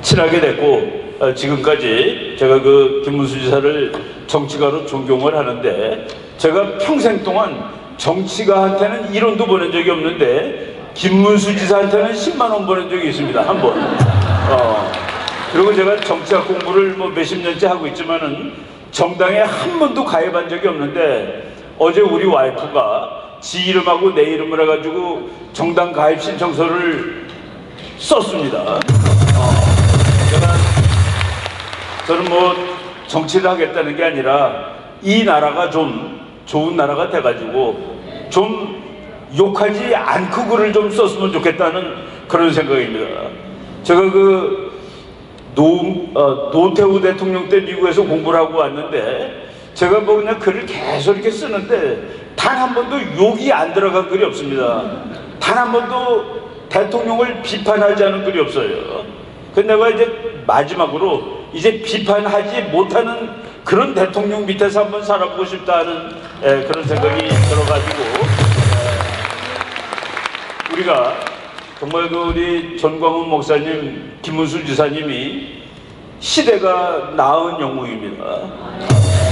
친하게 됐고, 지금까지 제가 그 김문수 지사를 정치가로 존경을 하는데, 제가 평생 동안 정치가한테는 1원도 보낸 적이 없는데 김문수 지사한테는 10만 원 보낸 적이 있습니다. 한 번. 그리고 제가 정치학 공부를 뭐 몇십 년째 하고 있지만은 정당에 한 번도 가입한 적이 없는데, 어제 우리 와이프가 지 이름하고 내 이름을 해가지고 정당 가입 신청서를 썼습니다. 저는 뭐 정치를 하겠다는 게 아니라 이 나라가 좀 좋은 나라가 돼가지고 좀 욕하지 않고 글을 좀 썼으면 좋겠다는 그런 생각입니다. 제가 그 노태우 대통령 때 미국에서 공부를 하고 왔는데, 제가 뭐 그냥 글을 계속 이렇게 쓰는데 단 한 번도 욕이 안 들어간 글이 없습니다. 단 한 번도 대통령을 비판하지 않은 글이 없어요. 근데 내가 이제 마지막으로 이제 비판하지 못하는 그런 대통령 밑에서 한번 살아보고 싶다는 그런 생각이 들어가지고, 우리가 정말 그 우리 전광훈 목사님, 김문수 지사님이 시대가 낳은 영웅입니다.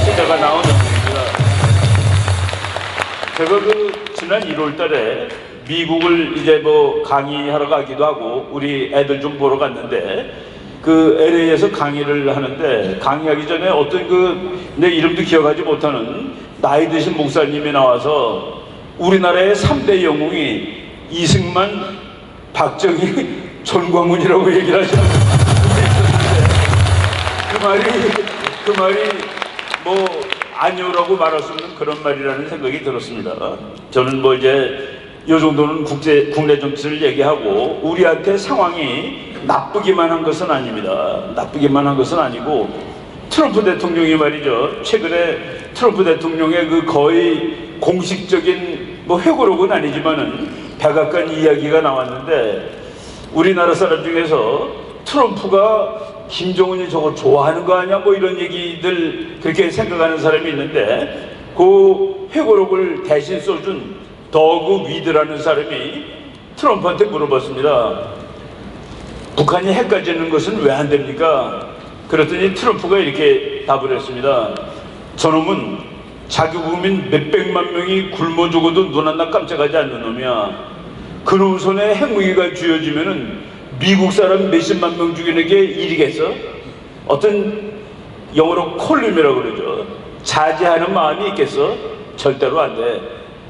시대가 낳은 영웅입니다. 제가 그 지난 1월 달에 미국을 이제 뭐 강의하러 가기도 하고 우리 애들 좀 보러 갔는데, 그 LA에서 강의를 하는데 강의하기 전에 어떤 내 이름도 기억하지 못하는 나이 드신 목사님이 나와서 우리나라의 3대 영웅이 이승만, 박정희, 전광훈이라고 얘기를 하셨는데 그 말이 뭐 아니오라고 말할 수 없는 그런 말이라는 생각이 들었습니다. 저는 뭐 이제 이 정도는 국내 정치를 얘기하고 우리한테 상황이 나쁘기만 한 것은 아닙니다. 나쁘기만 한 것은 아니고 트럼프 대통령이 말이죠. 최근에 트럼프 대통령의 그 거의 공식적인 뭐 회고록은 아니지만은 백악관 이야기가 나왔는데 우리나라 사람 중에서 트럼프가 김정은이 저거 좋아하는 거 아니야? 뭐 이런 얘기들 그렇게 생각하는 사람이 있는데 그 회고록을 대신 써준 더그 위드라는 사람이 트럼프한테 물어봤습니다. 북한이 핵 가지는 것은 왜 안 됩니까? 그랬더니 트럼프가 이렇게 답을 했습니다. 저놈은 자기 국민 몇백만 명이 굶어 죽어도 눈 하나 깜짝하지 않는 놈이야. 그놈 손에 핵무기가 쥐어지면은 미국 사람 몇십만 명 죽이는 게 일이겠어? 어떤 영어로 콜륨이라고 그러죠. 자제하는 마음이 있겠어? 절대로 안 돼.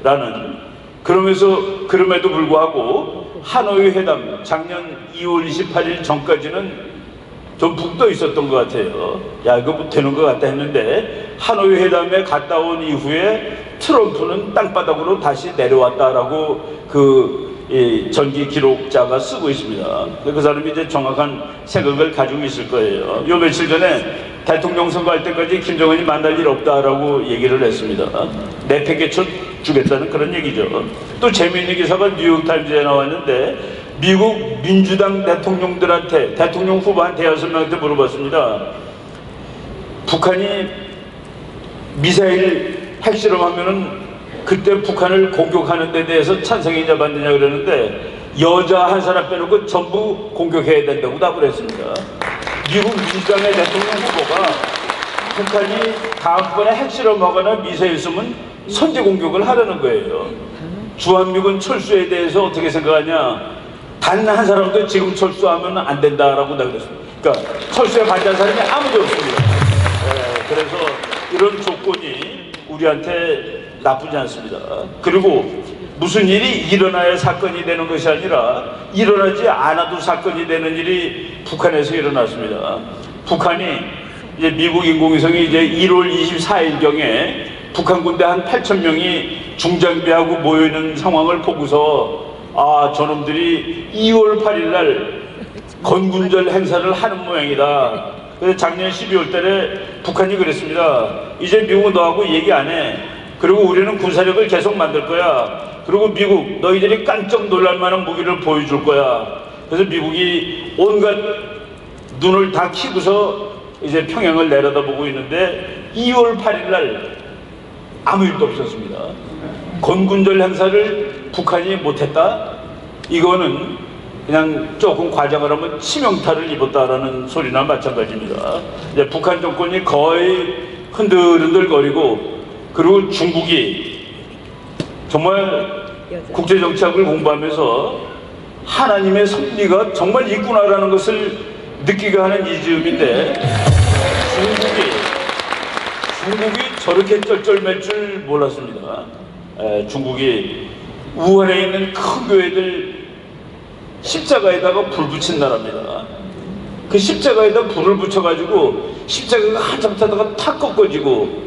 라는 그럼에도 불구하고 하노이 회담 작년 2월 28일 전까지는 좀 붕 떠 있었던 것 같아요. 야 이거 뭐 되는 것 같다 했는데 하노이 회담에 갔다 온 이후에 트럼프는 땅바닥으로 다시 내려왔다라고 이 전기 기록자가 쓰고 있습니다. 그 사람이 이제 정확한 생각을 가지고 있을 거예요. 요 며칠 전에 대통령 선거할 때까지 김정은이 만날 일 없다라고 얘기를 했습니다. 내팽개쳐 주겠다는 그런 얘기죠. 또 재미있는 기사가 뉴욕타임즈에 나왔는데 미국 민주당 대통령들한테 대통령 후보 한 6명한테 물어봤습니다. 북한이 미사일 핵실험하면은 그때 북한을 공격하는 데 대해서 찬성이냐 반대냐 그러는데 여자 한 사람 빼놓고 전부 공격해야 된다고 답을 했습니다. 미국 민주당의 대통령 후보가 북한이 다음번에 핵실험하거나 미사일 쏘면 선제 공격을 하려는 거예요. 주한미군 철수에 대해서 어떻게 생각하냐? 단 한 사람도 지금 철수하면 안 된다라고 나 그랬습니다. 그러니까 철수에 반대하는 사람이 아무도 없습니다. 그래서 이런 조건이 우리한테 나쁘지 않습니다. 그리고 무슨 일이 일어나야 사건이 되는 것이 아니라 일어나지 않아도 사건이 되는 일이 북한에서 일어났습니다. 북한이 이제 미국 인공위성이 이제 1월 24일경에 북한 군대 한 8,000명이 중장비하고 모여있는 상황을 보고서 저놈들이 2월 8일날 건군절 행사를 하는 모양이다. 그래서 작년 12월 달에 북한이 그랬습니다. 이제 미국은 너하고 얘기 안 해. 그리고 우리는 군사력을 계속 만들 거야. 그리고 미국 너희들이 깜짝 놀랄 만한 무기를 보여줄 거야. 그래서 미국이 온갖 눈을 다 켜고서 이제 평양을 내려다보고 있는데 2월 8일날 아무 일도 없었습니다. 건군절 행사를 북한이 못했다? 이거는 그냥 조금 과장을 하면 치명타를 입었다라는 소리나 마찬가지입니다. 이제 북한 정권이 거의 흔들흔들거리고 그리고 중국이 정말 국제정치학을 공부하면서 하나님의 섭리가 정말 있구나라는 것을 느끼게 하는 이 즈음인데 중국이 저렇게 쩔쩔맬 줄 몰랐습니다. 중국이 우한에 있는 큰 교회들 십자가에다가 불 붙인 나라입니다. 그 십자가에다 불을 붙여가지고 십자가가 한참 타다가 탁 꺾어지고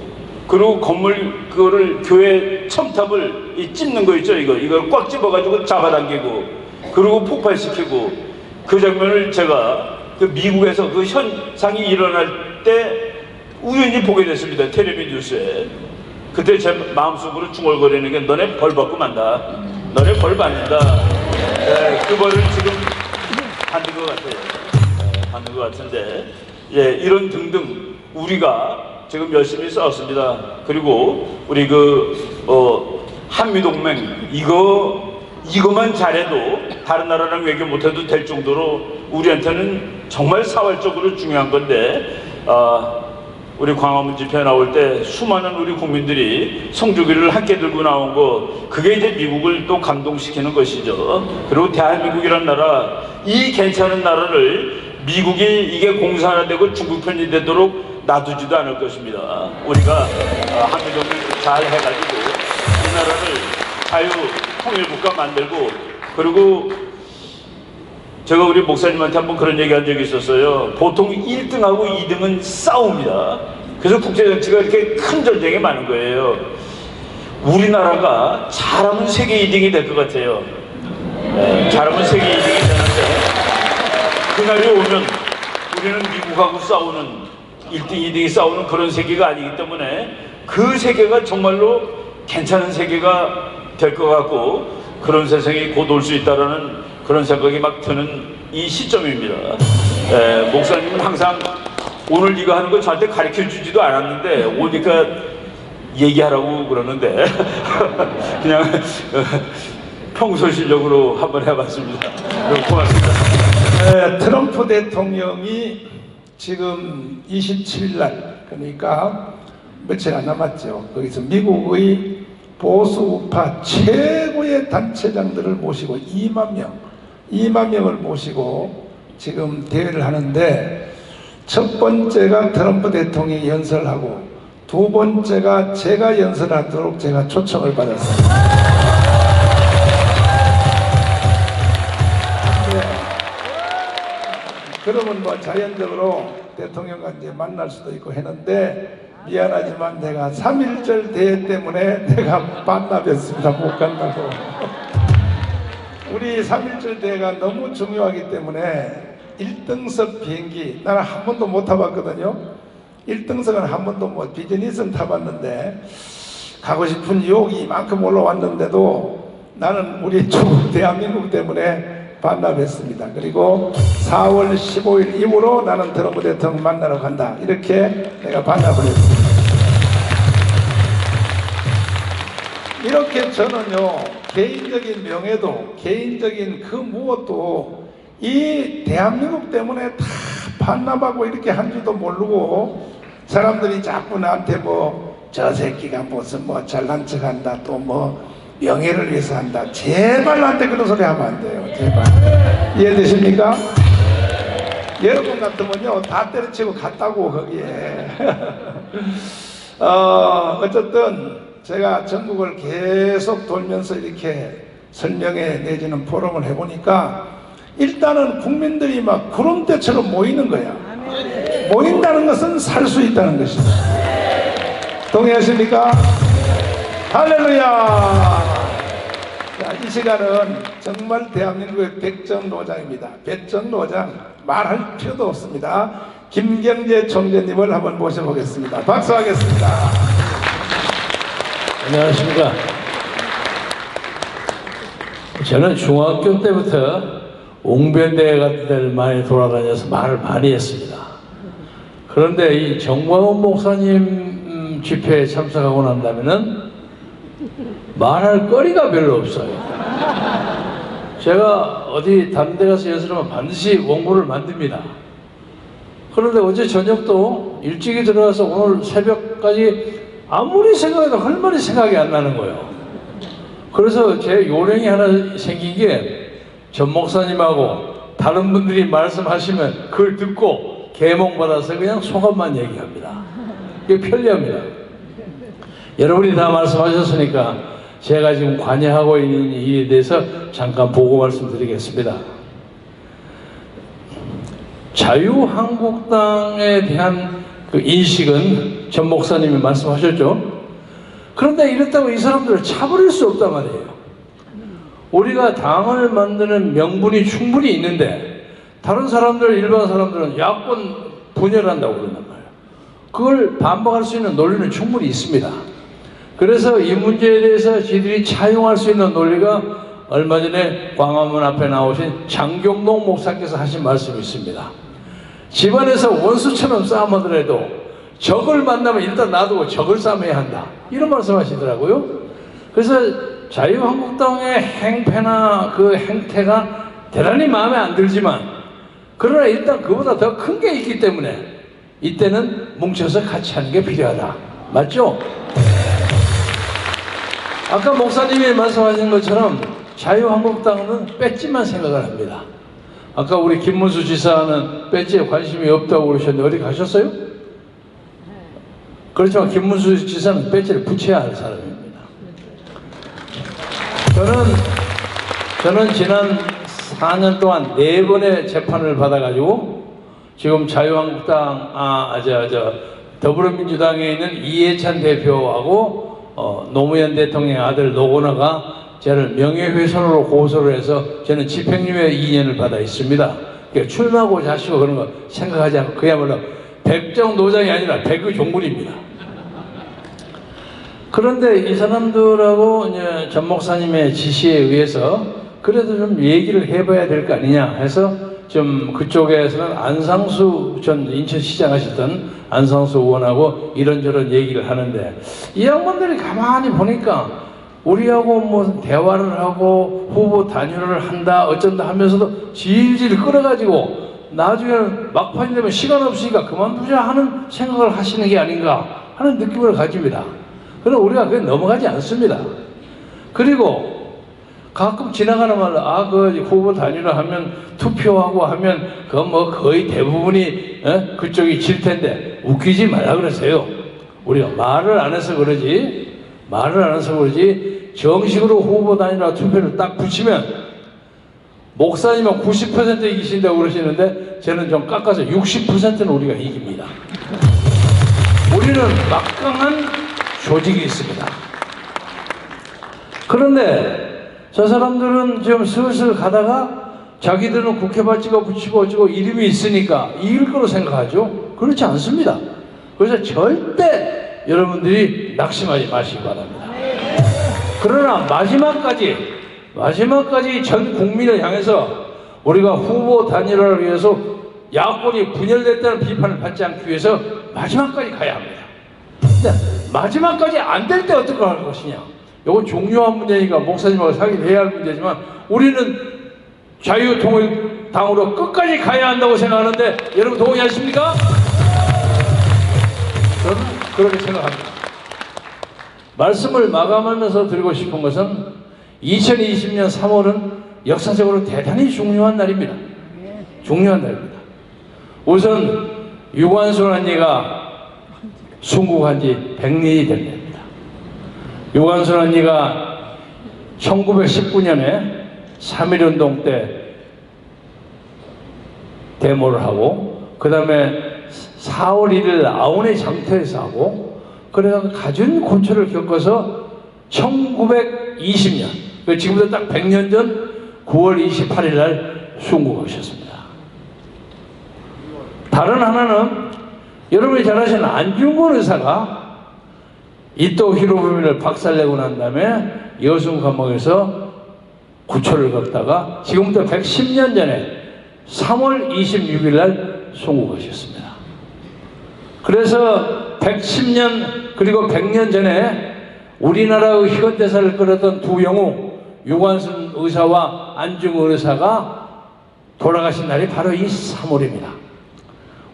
그리고 건물 그거를 교회 첨탑을 찝는 거 있죠. 이걸 꽉 집어가지고 잡아당기고 그리고 폭발시키고 그 장면을 제가 그 미국에서 그 현상이 일어날 때 우연히 보게 됐습니다. 텔레비 뉴스에. 그때 제 마음속으로 중얼거리는 게 너네 벌 받고 만다. 너네 벌 받는다. 그 벌을 지금 받는 것 같아요. 받는 것 같은데 이런 등등 우리가 지금 열심히 싸웠습니다. 그리고 우리 한미동맹 이거만 잘해도 다른 나라랑 외교 못해도 될 정도로 우리한테는 정말 사활적으로 중요한 건데 우리 광화문 집회 나올 때 수많은 우리 국민들이 성조기를 함께 들고 나온 거 그게 이제 미국을 또 감동시키는 것이죠. 그리고 대한민국이란 나라 이 괜찮은 나라를 미국이 이게 공사 하나 되고 중국 편이 되도록 놔두지도 않을 것입니다. 우리가 한미동맹 잘 해가지고 우리나라를 자유 통일국가 만들고, 그리고 제가 우리 목사님한테 한번 그런 얘기 한 적이 있었어요. 보통 1등하고 2등은 싸웁니다. 그래서 국제정치가 이렇게 큰 전쟁이 많은 거예요. 우리나라가 잘하면 세계 2등이 될 것 같아요. 잘하면 세계 2등이 되는데, 그날이 오면 우리는 미국하고 싸우는 1등, 2등이 싸우는 그런 세계가 아니기 때문에 그 세계가 정말로 괜찮은 세계가 될 것 같고, 그런 세상이 곧 올 수 있다라는 그런 생각이 막 드는 이 시점입니다. 목사님은 항상 오늘 이거 하는 거 저한테 가르쳐 주지도 않았는데 오니까 얘기하라고 그러는데 그냥 평소 실력으로 한번 해봤습니다. 고맙습니다. 트럼프 대통령이 지금 27일 날, 그러니까 며칠 안 남았죠. 거기서 미국의 보수 우파 최고의 단체장들을 모시고 2만 명을 모시고 지금 대회를 하는데, 첫 번째가 트럼프 대통령이 연설하고 두 번째가 제가 연설하도록 제가 초청을 받았습니다. 그러면 뭐 자연적으로 대통령과 이제 만날 수도 있고 했는데, 미안하지만 내가 3.1절 대회 때문에 내가 반납했습니다. 못 간다고. 우리 3.1절 대회가 너무 중요하기 때문에 1등석 비행기, 나는 한 번도 못 타봤거든요. 1등석은 한 번도 못, 비즈니스는 타봤는데 가고 싶은 유혹이 이만큼 올라왔는데도 나는 우리 조국 대한민국 때문에 반납했습니다. 그리고 4월 15일 이후로 나는 트럼프 대통령 만나러 간다, 이렇게 내가 반납을 했습니다. 이렇게 저는요, 개인적인 명예도, 개인적인 그 무엇도 이 대한민국 때문에 다 반납하고 이렇게 한 줄도 모르고, 사람들이 자꾸 나한테 뭐 저 새끼가 무슨 뭐 잘난 척 한다, 또 뭐 명예를 위해서 한다. 제발 나한테 그런 소리 하면 안 돼요. 제발. 이해되십니까? 여러분 같으면요 다 때려치고 갔다고 거기에. 어쨌든 제가 전국을 계속 돌면서 이렇게 설명회 내지는 포럼을 해보니까 일단은 국민들이 막 구름대처럼 모이는 거야. 모인다는 것은 살 수 있다는 것이다. 동의하십니까? 할렐루야! 자, 이 시간은 정말 대한민국의 백정노장입니다. 백정노장, 말할 필요도 없습니다. 김경재 총재님을 한번 모셔보겠습니다. 박수하겠습니다. 안녕하십니까. 저는 중학교 때부터 옹변대회 같은 데를 많이 돌아다녀서 말을 많이 했습니다. 그런데 이 정광훈 목사님 집회에 참석하고 난다면은 말할 거리가 별로 없어요. 제가 어디 다른 데 가서 연설하면 반드시 원고를 만듭니다. 그런데 어제 저녁도 일찍이 들어가서 오늘 새벽까지 아무리 생각해도 할 말이 생각이 안 나는 거예요. 그래서 제 요령이 하나 생긴 게, 전 목사님하고 다른 분들이 말씀하시면 그걸 듣고 계몽받아서 그냥 소감만 얘기합니다. 이게 편리합니다. 여러분이 다 말씀하셨으니까 제가 지금 관여하고 있는 일에 대해서 잠깐 보고 말씀드리겠습니다. 자유한국당에 대한 그 인식은 전 목사님이 말씀하셨죠. 그런데 이렇다고 이 사람들을 차버릴 수 없단 말이에요. 우리가 당을 만드는 명분이 충분히 있는데 다른 사람들, 일반 사람들은 야권 분열한다고 그런단 말이에요. 그걸 반박할 수 있는 논리는 충분히 있습니다. 그래서 이 문제에 대해서 저희들이 차용할 수 있는 논리가 얼마 전에 광화문 앞에 나오신 장경동 목사께서 하신 말씀이 있습니다. 집안에서 원수처럼 싸움하더라도 적을 만나면 일단 놔두고 적을 싸움해야 한다, 이런 말씀 하시더라고요. 그래서 자유한국당의 행패나 그 행태가 대단히 마음에 안 들지만, 그러나 일단 그보다 더 큰 게 있기 때문에 이때는 뭉쳐서 같이 하는 게 필요하다. 맞죠? 아까 목사님이 말씀하신 것처럼 자유한국당은 뺏지만 생각을 합니다. 아까 우리 김문수 지사는 배지에 관심이 없다고 그러셨는데 어디 가셨어요? 그렇지만 김문수 지사는 배지를 붙여야 할 사람입니다. 저는 지난 4년 동안 4번의 재판을 받아가지고 지금 자유한국당, 더불어민주당에 있는 이해찬 대표하고 노무현 대통령의 아들 노건화가 저를 명예훼손으로 고소를 해서 저는 집행유예 2년을 받아 있습니다. 그러니까 출마하고 자시고 그런 거 생각하지 않고 그야말로 백정노장이 아니라 백의종군입니다. 그런데 이 사람들하고 이제 전 목사님의 지시에 의해서 그래도 좀 얘기를 해봐야 될 거 아니냐 해서 좀 그쪽에서는 안상수 전 인천시장 하셨던 안상수 의원하고 이런저런 얘기를 하는데 이 양반들이 가만히 보니까 우리하고 뭐 대화를 하고 후보 단일화를 한다 어쩐다 하면서도 질질 끌어가지고 나중에는 막판이 되면 시간 없으니까 그만두자 하는 생각을 하시는 게 아닌가 하는 느낌을 가집니다. 그럼 우리가 그게 넘어가지 않습니다. 그리고 가끔 지나가는 말로 그 후보 단일화 하면 투표하고 하면 그 뭐 거의 대부분이 그쪽이 질 텐데 웃기지 말라 그러세요. 우리가 말을 안 해서 그러지 정식으로 후보 단일화 투표를 딱 붙이면 목사님은 90% 이기신다고 그러시는데 저는 좀 깎아서 60%는 우리가 이깁니다. 우리는 막강한 조직이 있습니다. 그런데 저 사람들은 좀 슬슬 가다가 자기들은 국회 바지가 붙이고 어쩌고 이름이 있으니까 이길 거로 생각하죠. 그렇지 않습니다. 그래서 절대 여러분들이 낙심하지 마시기 바랍니다. 그러나 마지막까지 전 국민을 향해서 우리가 후보 단일화를 위해서 야권이 분열됐다는 비판을 받지 않기 위해서 마지막까지 가야 합니다. 근데 마지막까지 안 될 때 어떻게 할 것이냐. 이건 중요한 문제니까 목사님하고 상의해야 할 문제지만 우리는 자유통일당으로 끝까지 가야 한다고 생각하는데 여러분 동의하십니까? 저는 그렇게 생각합니다. 말씀을 마감하면서 드리고 싶은 것은 2020년 3월은 역사적으로 대단히 중요한 날입니다. 중요한 날입니다. 우선 유관순 언니가 순국한 지 100년이 된 해입니다. 유관순 언니가 1919년에 3.1운동 때 데모를 하고 그 다음에 4월 1일 아온의 장터에서 하고 그래서 갖은 고초를 겪어서 1920년 지금부터 딱 100년 전 9월 28일 날 순국하셨습니다. 다른 하나는 여러분이 잘 아시는 안중근 의사가 이토 히로부미를 박살내고 난 다음에 여순 감옥에서 구초를 걷다가 지금부터 110년 전에 3월 26일 날 순국하셨습니다. 그래서 110년 그리고 100년 전에 우리나라의 현대사를 끌었던 두 영웅 유관순 의사와 안중근 의사가 돌아가신 날이 바로 이 3월입니다.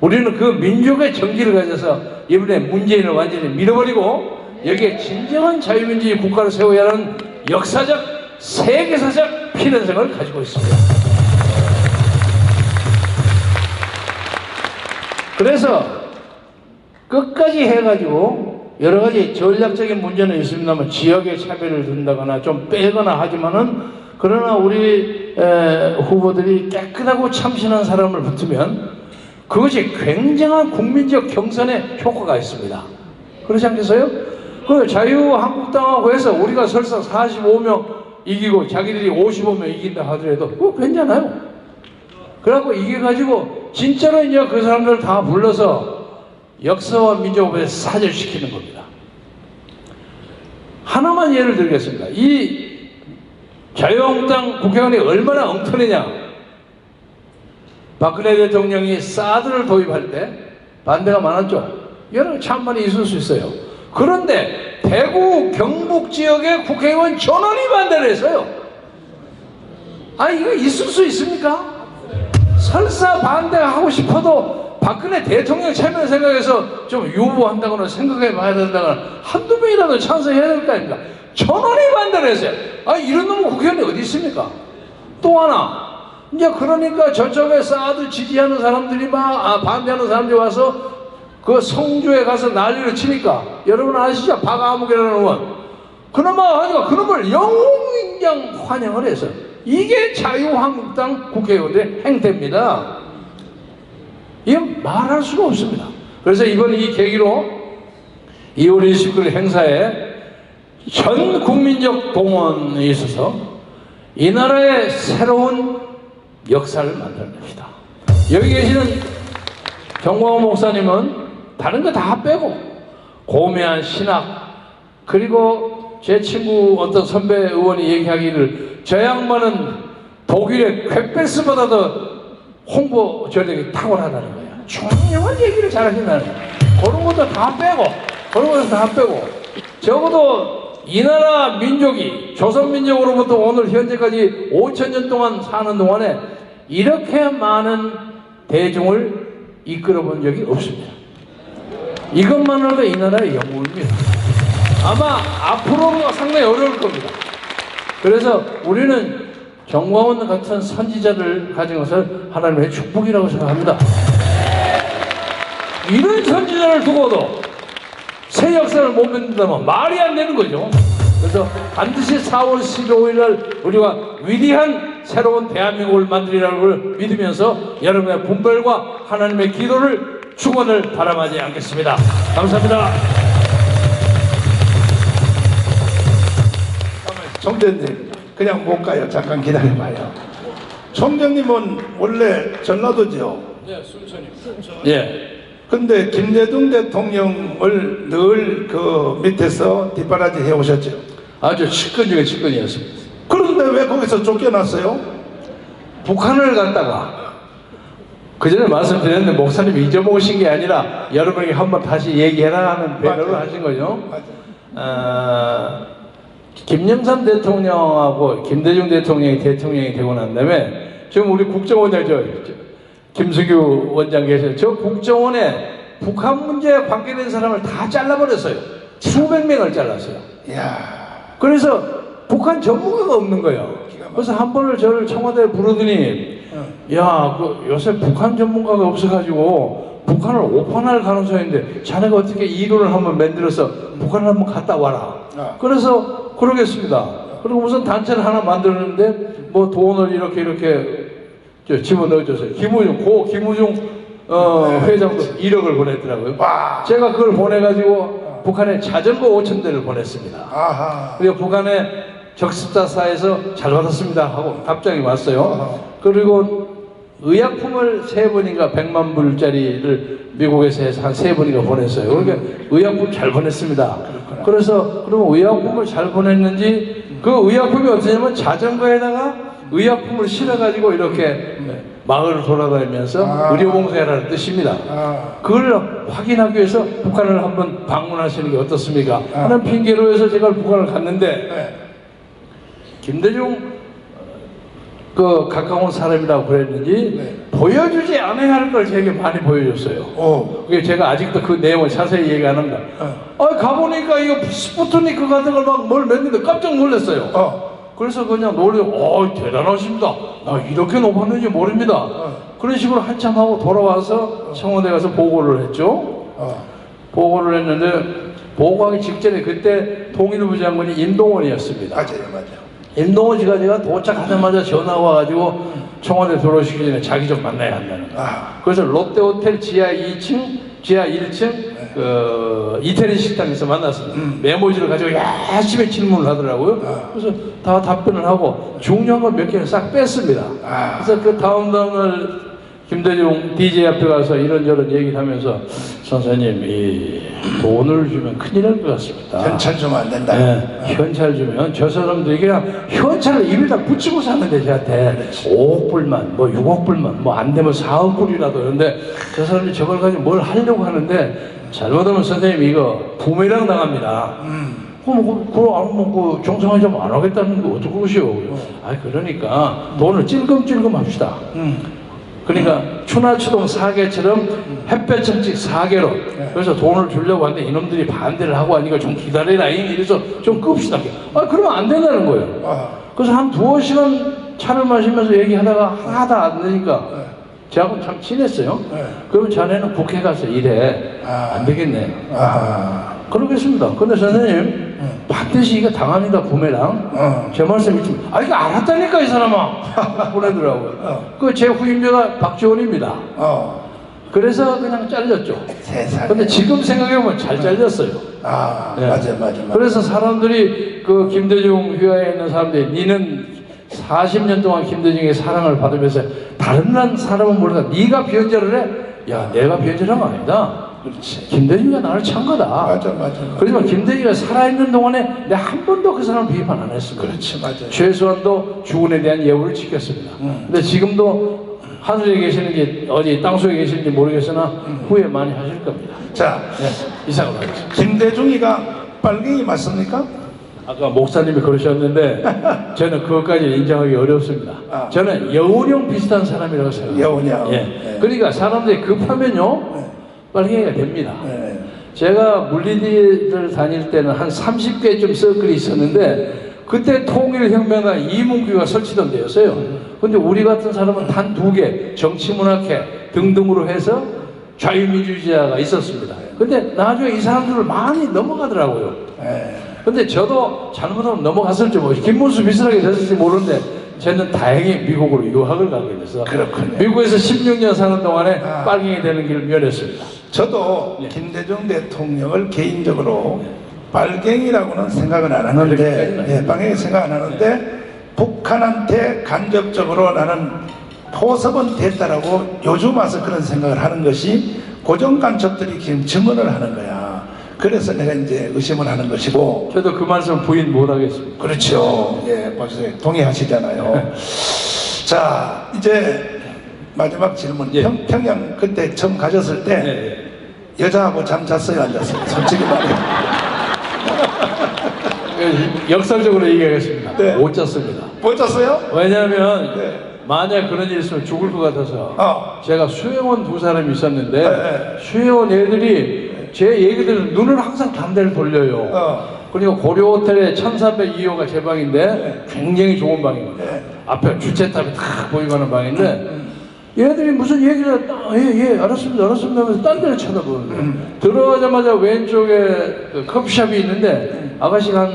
우리는 그 민족의 정기를 가져서 이번에 문재인을 완전히 밀어버리고 여기에 진정한 자유민주주의 국가를 세워야 하는 역사적 세계사적 필연성을 가지고 있습니다. 그래서 끝까지 해가지고 여러 가지 전략적인 문제는 있습니다만 지역의 차별을 둔다거나 좀 빼거나 하지만은 그러나 우리 후보들이 깨끗하고 참신한 사람을 붙으면 그것이 굉장한 국민적 경선에 효과가 있습니다. 그렇지 않겠어요? 그 자유한국당하고 해서 우리가 설사 45명 이기고 자기들이 55명 이긴다 하더라도 그거 괜찮아요. 그래갖고 이겨가지고 진짜로 이제 그 사람들 다 불러서 역사와 민족을 사절시키는 겁니다. 하나만 예를 들겠습니다. 이 자유한국당 국회의원이 얼마나 엉터리냐. 박근혜 대통령이 사드를 도입할 때 반대가 많았죠. 여러 찬반이 있을 수 있어요. 그런데 대구 경북 지역의 국회의원 전원이 반대를 했어요. 이거 있을 수 있습니까? 설사 반대하고 싶어도 박근혜 대통령 체면을 생각해서 좀 유보한다거나 생각해 봐야 된다거나 한두 명이라도 찬성해야 될 거 아닙니까? 전원이 반대를 했어요. 이런 놈은 국회의원이 어디 있습니까? 또 하나 이제 그러니까 저쪽에 사드 지지하는 사람들이 반대하는 사람들이 와서 그 성주에 가서 난리를 치니까 여러분 아시죠? 박아무개라는 의원. 그놈아 하니까 그놈을 영웅인장 환영을 해서 이게 자유한국당 국회의원들의 행태입니다. 이건 말할 수가 없습니다. 그래서 이번 이 계기로 2월 29일 행사에 전 국민적 동원에 있어서 이 나라의 새로운 역사를 만들어냅시다. 여기 계시는 정광훈 목사님은 다른 거 다 빼고 고매한 신학, 그리고 제 친구 어떤 선배 의원이 얘기하기를 저 양반은 독일의 퀘베스보다 더 홍보 전력이 탁월하다는 거예요. 중요한 얘기를 잘하신다는 거예요. 그런 것도 다 빼고, 그런 것도 다 빼고, 적어도 이 나라 민족이 조선민족으로부터 오늘 현재까지 5,000년 동안 사는 동안에 이렇게 많은 대중을 이끌어 본 적이 없습니다. 이것만으로도 이 나라의 영웅입니다. 아마 앞으로도 상당히 어려울 겁니다. 그래서 우리는 정광훈 같은 선지자를 가진 것을 하나님의 축복이라고 생각합니다. 이런 선지자를 두고도 새 역사를 못 만든다면 말이 안 되는 거죠. 그래서 반드시 4월 15일 날 우리가 위대한 새로운 대한민국을 만들리라는 걸 믿으면서 여러분의 분별과 하나님의 기도를 축원을 바람하지 않겠습니다. 감사합니다. 총장님 그냥 못 가요. 잠깐 기다려봐요. 총장님은 원래 전라도죠? 네, 순천이요. 예. 근데 김대중 대통령을 늘 그 밑에서 뒷바라지 해오셨죠? 아주 측근 중에 측근이었습니다. 그런데 왜 거기서 쫓겨났어요? 북한을 갔다가 그 전에 말씀드렸는데 목사님이 잊어먹으신 게 아니라 여러분에게 한번 다시 얘기해라 하는 배려를 하신 거죠. 김영삼 대통령하고 김대중 대통령이 되고 난 다음에 지금 우리 국정원장 김수규 원장 계세요. 저 국정원에 북한 문제에 관계된 사람을 다 잘라버렸어요. 수백 명을 잘랐어요. 이야. 그래서 북한 전문가가 없는 거예요. 그래서 한 번을 저를 청와대에 부르더니 야, 요새 북한 전문가가 없어가지고 북한을 오판할 가능성인데 자네가 어떻게 이론을 한번 만들어서 북한을 한번 갔다 와라. 그래서 그러겠습니다. 그리고 무슨 단체를 하나 만들었는데 뭐 돈을 이렇게 집어넣어줬어요. 김우중 회장도 1억을 보냈더라고요. 제가 그걸 보내가지고 북한에 자전거 5,000대를 보냈습니다. 아하. 그리고 북한에 적십자사에서 잘 받았습니다 하고 답장이 왔어요. 그리고 의약품을 3번인가 100만 불짜리를 미국에서 해서 한 3번인가 보냈어요. 그러니까 의약품 잘 보냈습니다. 그래서 그러면 의약품을 잘 보냈는지 그 의약품이 어떠냐면 자전거에다가 의약품을 실어가지고 이렇게 마을을 돌아다니면서 의료봉사라는 뜻입니다. 그걸 확인하기 위해서 북한을 한번 방문하시는 게 어떻습니까? 하는 핑계로 해서 제가 북한을 갔는데 김대중 그 가까운 사람이라고 그랬는지 보여주지 않아야 할 걸 제게 많이 보여줬어요. 그게 제가 아직도 그 내용을 자세히 얘기 안 합니다. 가보니까 이거 스푸트니크 같은 걸 막 뭘 냈는데 깜짝 놀랐어요. 그래서 그냥 놀래고 대단하십니다. 나 이렇게 높았는지 모릅니다. 그런 식으로 한참 하고 돌아와서 청와대 가서 보고를 했죠. 보고를 했는데 보고하기 직전에 그때 통일부 장관이 임동원이었습니다. 맞아요. 임동원 씨가 제가 도착하자마자 전화 와가지고 청와대 들어오시기 전에 자기 좀 만나야 한다는 거예요. 그래서 롯데호텔 지하 2층, 지하 1층 이태리 식당에서 만났습니다. 메모지를 가지고 열심히 질문을 하더라고요. 그래서 다 답변을 하고 중요한 건 몇 개를 싹 뺐습니다. 그래서 그 다음날 김대중 DJ 앞에 가서 이런저런 얘기를 하면서 선생님 이 돈을 주면 큰일 날 것 같습니다. 현찰 주면 안 된다. 네, 현찰 주면 저 사람들이 그냥 현찰을 입에다 붙이고 사는데 저한테 5억 불만 뭐 6억 불만 뭐 안 되면 4억 불이라도 그런데 저 사람들이 저걸 가지고 뭘 하려고 하는데 잘못하면 선생님 이거 부메랑 당합니다. 그럼 정상회담 안 하겠다는 게 어떻게 그러시오? 그러니까 돈을 찔끔찔끔 합시다. 그러니까 추나추동 4개처럼 햇볕정직 4개로 그래서 돈을 주려고 하는데 이놈들이 반대를 하고 하니까 좀 기다리라 이래서 좀 끕시다. 그러면 안 된다는 거예요. 그래서 한 2시간 차를 마시면서 얘기하다가 하나도 안 되니까 저하고는 참 친했어요. 네. 그러면 자네는 국회 가서 일해. 안 되겠네. 아, 그러겠습니다. 근데 선생님 반드시 이거 당합니다. 부메랑. 제 말씀 믿지 마. 이거 알았다니까 이 사람아. 보내더라고요. 그 제 후임자가 박지원입니다. 그래서 그냥 잘렸죠. 세상에. 근데 지금 생각해보면 잘 잘렸어요. 아, 네. 맞아. 그래서 사람들이 그 김대중 휘하에 있는 사람들이 니는 40년 동안 김대중의 사랑을 받으면서 다른 사람은 모르다 네가 변절을 해? 야, 내가 변절한 거 아니다. 그렇지. 김대중이가 나를 찬 거다. 맞아. 그렇지만 김대중이가 살아있는 동안에 내가 한 번도 그 사람을 비판 안 했습니다. 그렇지, 맞아요. 최소한도 주군에 대한 예우를 지켰습니다. 근데 지금도 하늘에 계시는지 어디 땅속에 계시는지 모르겠으나 후회 많이 하실 겁니다. 자, 네, 이상으로 하겠습니다. 김대중이가 빨갱이 맞습니까? 아까 목사님이 그러셨는데 저는 그것까지 인정하기 어렵습니다. 아. 저는 여운형 비슷한 사람이라고 생각합니다. 여운형. 예. 네. 그러니까 사람들이 급하면요 빨갱이가 됩니다. 네. 제가 물리대를 다닐 때는 한 30개쯤 서클이 있었는데 그때 통일혁명가 이문규가 설치던 데였어요. 근데 우리 같은 사람은 단 2개, 정치문학회 등등으로 해서 자유민주주의자가 있었습니다. 근데 나중에 이 사람들을 많이 넘어가더라고요. 네. 근데 저도 잘못하면 넘어갔을지 모르겠어요. 김문수 비슷하게 됐을지 모르는데 저는 다행히 미국으로 유학을 가게 돼서 그렇군요. 미국에서 16년 사는 동안에 아. 빨갱이 되는 길을 면했습니다. 저도 김대중 대통령을 개인적으로 빨갱이라고는 생각은 안 하는데, 예, 빨갱이 생각 안 하는데 북한한테 간접적으로 나는 포섭은 됐다라고 요즘 와서 그런 생각을 하는 것이 고정간첩들이 지금 증언을 하는 거야. 그래서 내가 이제 의심을 하는 것이고. 저도 그 말씀 부인 못하겠습니다. 그렇죠. 예, 벌써 동의하시잖아요. 자, 이제 마지막 질문. 예. 평양 그때 처음 가셨을 때 네. 여자하고 잠 잤어요, 안 잤어요? 솔직히 말해. 역설적으로 얘기하겠습니다. 네. 못 잤습니다. 못 잤어요? 왜냐하면 네. 만약 그런 일이 있으면 죽을 것 같아서 제가 수행원 2사람이 있었는데 네. 수행원 애들이 제 얘기들은 눈을 항상 반대를 돌려요. 그리고 고려호텔에 1302호가 제 방인데 굉장히 좋은 방입니다. 네. 앞에 주차탑이 탁 보이고 하는 방인데 얘들이 무슨 얘기를 예 알았습니다 하면서 딴 데를 쳐다보는데 들어가자마자 왼쪽에 그 커피숍이 있는데 아가씨가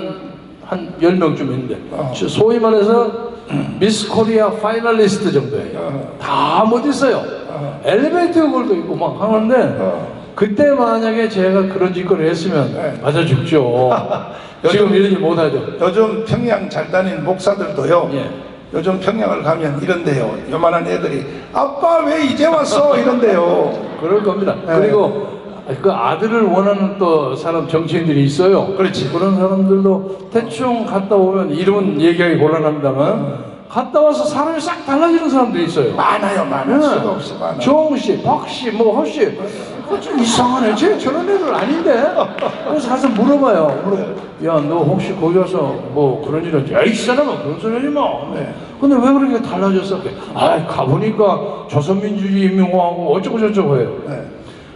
한 10명쯤 있는데 소위 말해서 미스 코리아 파이널리스트 정도예요. 다 못 있어요. 엘리베이터 걸도 있고 막 하는데 그때 만약에 제가 그런 짓거리를 했으면 맞아 죽죠. 지금 이러지 못하죠. 요즘 평양 잘 다니는 목사들도요. 예. 요즘 평양을 가면 이런데요. 요만한 애들이 아빠 왜 이제 왔어? 이런데요. 그럴 겁니다. 네. 그리고 그 아들을 원하는 또 사람 정치인들이 있어요. 그렇지. 그런 사람들도 대충 갔다 오면 이름은 얘기하기 곤란합니다만 갔다 와서 사람이 싹 달라지는 사람들이 있어요. 많아요, 많아. 수도 없이 많아. 정씨, 박씨, 뭐 허씨, 좀 이상하네. 쟤 저런 애들 아닌데. 그래서 가서 물어봐요. 야, 너 혹시 거기 가서 뭐 그런 일 했지? 야이 사람아 그런 소리 하지 마. 근데 왜 그렇게 달라졌어? 가보니까 조선민주주의 인민공화국 어쩌고 저쩌고 해요.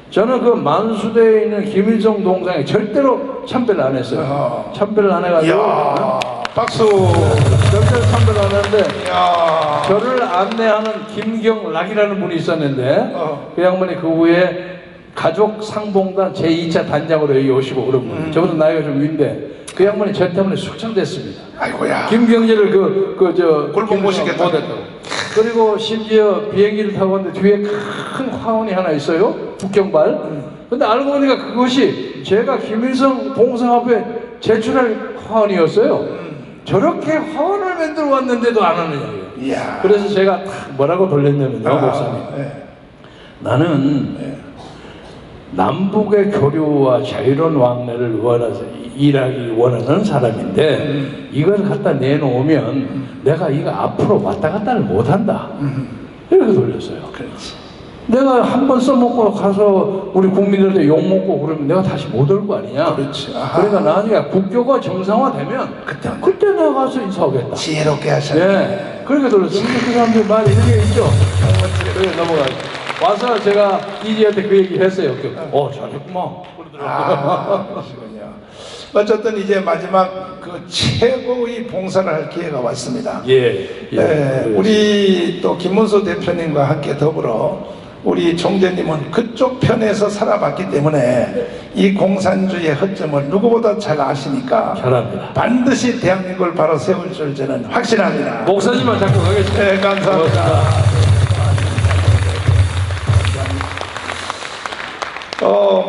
저는 그 만수대에 있는 김일성 동상에 절대로 참배를 안 했어요. 참배를 안 해가지고. 이야, 박수. 절대로 참배를 안 했는데 이야. 저를 안내하는 김경락이라는 분이 있었는데 그 양반이 그 후에 가족 상봉단 제2차 단장으로 여기 오시고 그런 분. 저보다 나이가 좀 위인데 그 양반이 저 때문에 숙청됐습니다. 아이고야. 김경재를 굴복 모시겠다. 못했다고. 그리고 심지어 비행기를 타고 왔는데 뒤에 큰 화원이 하나 있어요. 북경발. 근데 알고 보니까 그것이 제가 김일성 동상 앞에 제출할 화원이었어요. 저렇게 화원을 만들어 왔는데도 안 하느냐고요. 이야. 그래서 제가 딱 뭐라고 돌렸냐면요, 목사님. 나는 남북의 교류와 자유로운 왕래를 원해서 일하기 원하는 사람인데 이걸 갖다 내놓으면 내가 이거 앞으로 왔다 갔다를 못한다. 이렇게 돌렸어요. 그렇지. 내가 한 번 써먹고 가서 우리 국민들한테 욕먹고 그러면 내가 다시 못 올 거 아니냐. 그렇지. 그러니까 나중에 국교가 정상화되면 그때 내가 가서 인사하겠다. 지혜롭게 하셨네. 네. 그렇게 돌렸어요. 근데 그 사람들이 많이 이런 게 있죠. 그래 넘어가요. 와서 제가 이지한테 그 얘기 했어요. 잘했구만. 아, 그러시군요. 어쨌든 이제 마지막 그 최고의 봉사를 할 기회가 왔습니다. 우리 또 김문수 대표님과 함께 더불어 우리 총재님은 그쪽 편에서 살아봤기 때문에 이 공산주의의 허점을 누구보다 잘 아시니까 잘합니다. 반드시 대한민국을 바로 세울 줄 저는 확신합니다. 목사님만 잡고 가겠습니다. 네, 감사합니다.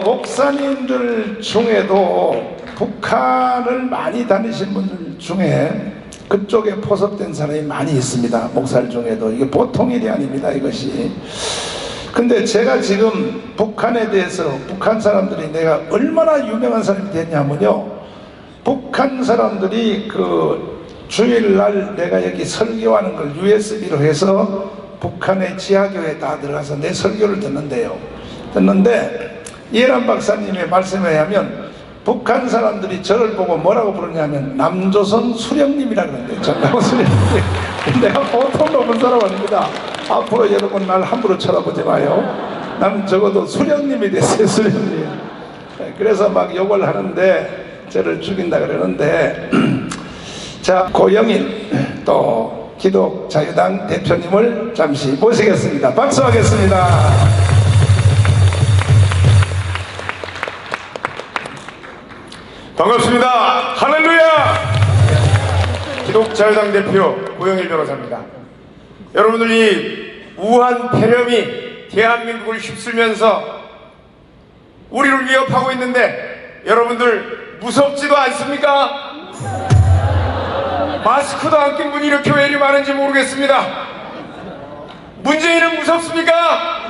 목사님들 중에도 북한을 많이 다니신 분들 중에 그쪽에 포섭된 사람이 많이 있습니다. 목사들 중에도. 이게 보통 일이 아닙니다, 이것이. 근데 제가 지금 북한에 대해서 북한 사람들이 내가 얼마나 유명한 사람이 됐냐면요, 북한 사람들이 그 주일날 내가 여기 설교하는 걸 USB로 해서 북한의 지하교회에 다 들어가서 내 설교를 듣는데 이해란 박사님의 말씀에 의하면 북한 사람들이 저를 보고 뭐라고 부르냐면 남조선 수령님이라 그러는데, 전남 수령님. 내가 보통 높은 사람 아닙니다. 앞으로 여러분 날 함부로 쳐다보지 마요. 난 적어도 수령님이 됐어요, 수령님. 그래서 막 욕을 하는데 저를 죽인다 그러는데 자, 고영일 또 기독자유당 대표님을 잠시 모시겠습니다. 박수하겠습니다. 반갑습니다. 할렐루야! 기독자유당 대표 고영일 변호사입니다. 여러분들이 우한 폐렴이 대한민국을 휩쓸면서 우리를 위협하고 있는데 여러분들 무섭지도 않습니까? 마스크도 안 낀 분이 이렇게 왜 이리 많은지 모르겠습니다. 문재인은 무섭습니까?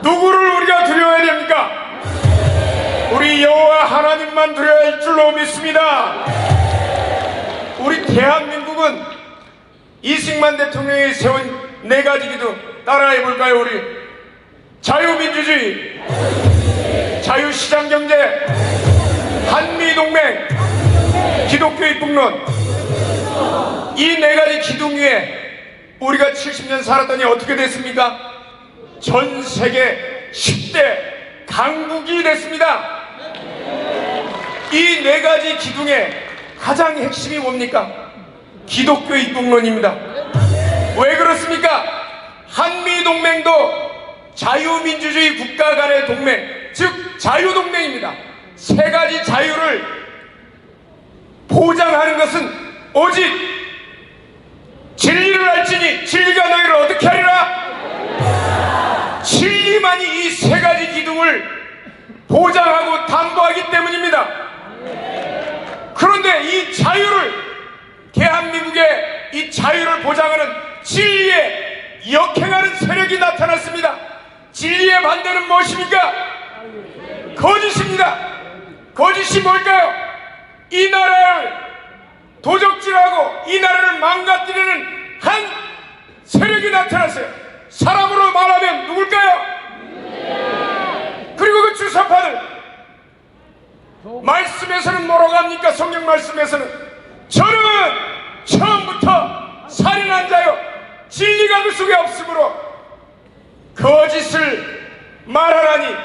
누구를 우리가 두려워해야 됩니까? 우리 여호와 하나님만 두려워야 할 줄로 믿습니다. 우리 대한민국은 이승만 대통령이 세운 4가지 기둥 따라해 볼까요? 우리 자유민주주의, 자유시장경제, 한미동맹, 기독교 입국론, 이 4가지 기둥 위에 우리가 70년 살았더니 어떻게 됐습니까? 전 세계 10대 강국이 됐습니다. 이 4가지 기둥의 가장 핵심이 뭡니까? 기독교 입국론입니다. 왜 그렇습니까? 한미동맹도 자유민주주의 국가 간의 동맹, 즉 자유동맹입니다. 3가지 자유를 보장하는 것은 오직 진리를 알지니 진리가 너희를 어떻게 하리라? 진리만이 이 3가지 기둥을 보장하고 담보하기 때문입니다. 그런데 이 자유를, 대한민국의 이 자유를 보장하는 진리에 역행하는 세력이 나타났습니다. 진리의 반대는 무엇입니까? 거짓입니다. 거짓이 뭘까요? 이 나라를 도적질하고 이 나라를 망가뜨리는 한 세력이 나타났어요. 사람으로 말하면 누굴까요? 그리고 그 주사파들, 말씀에서는 뭐라고 합니까? 성경 말씀에서는 저는 처음부터 살인한 자요 진리가 그 속에 없으므로 거짓을 말하라니,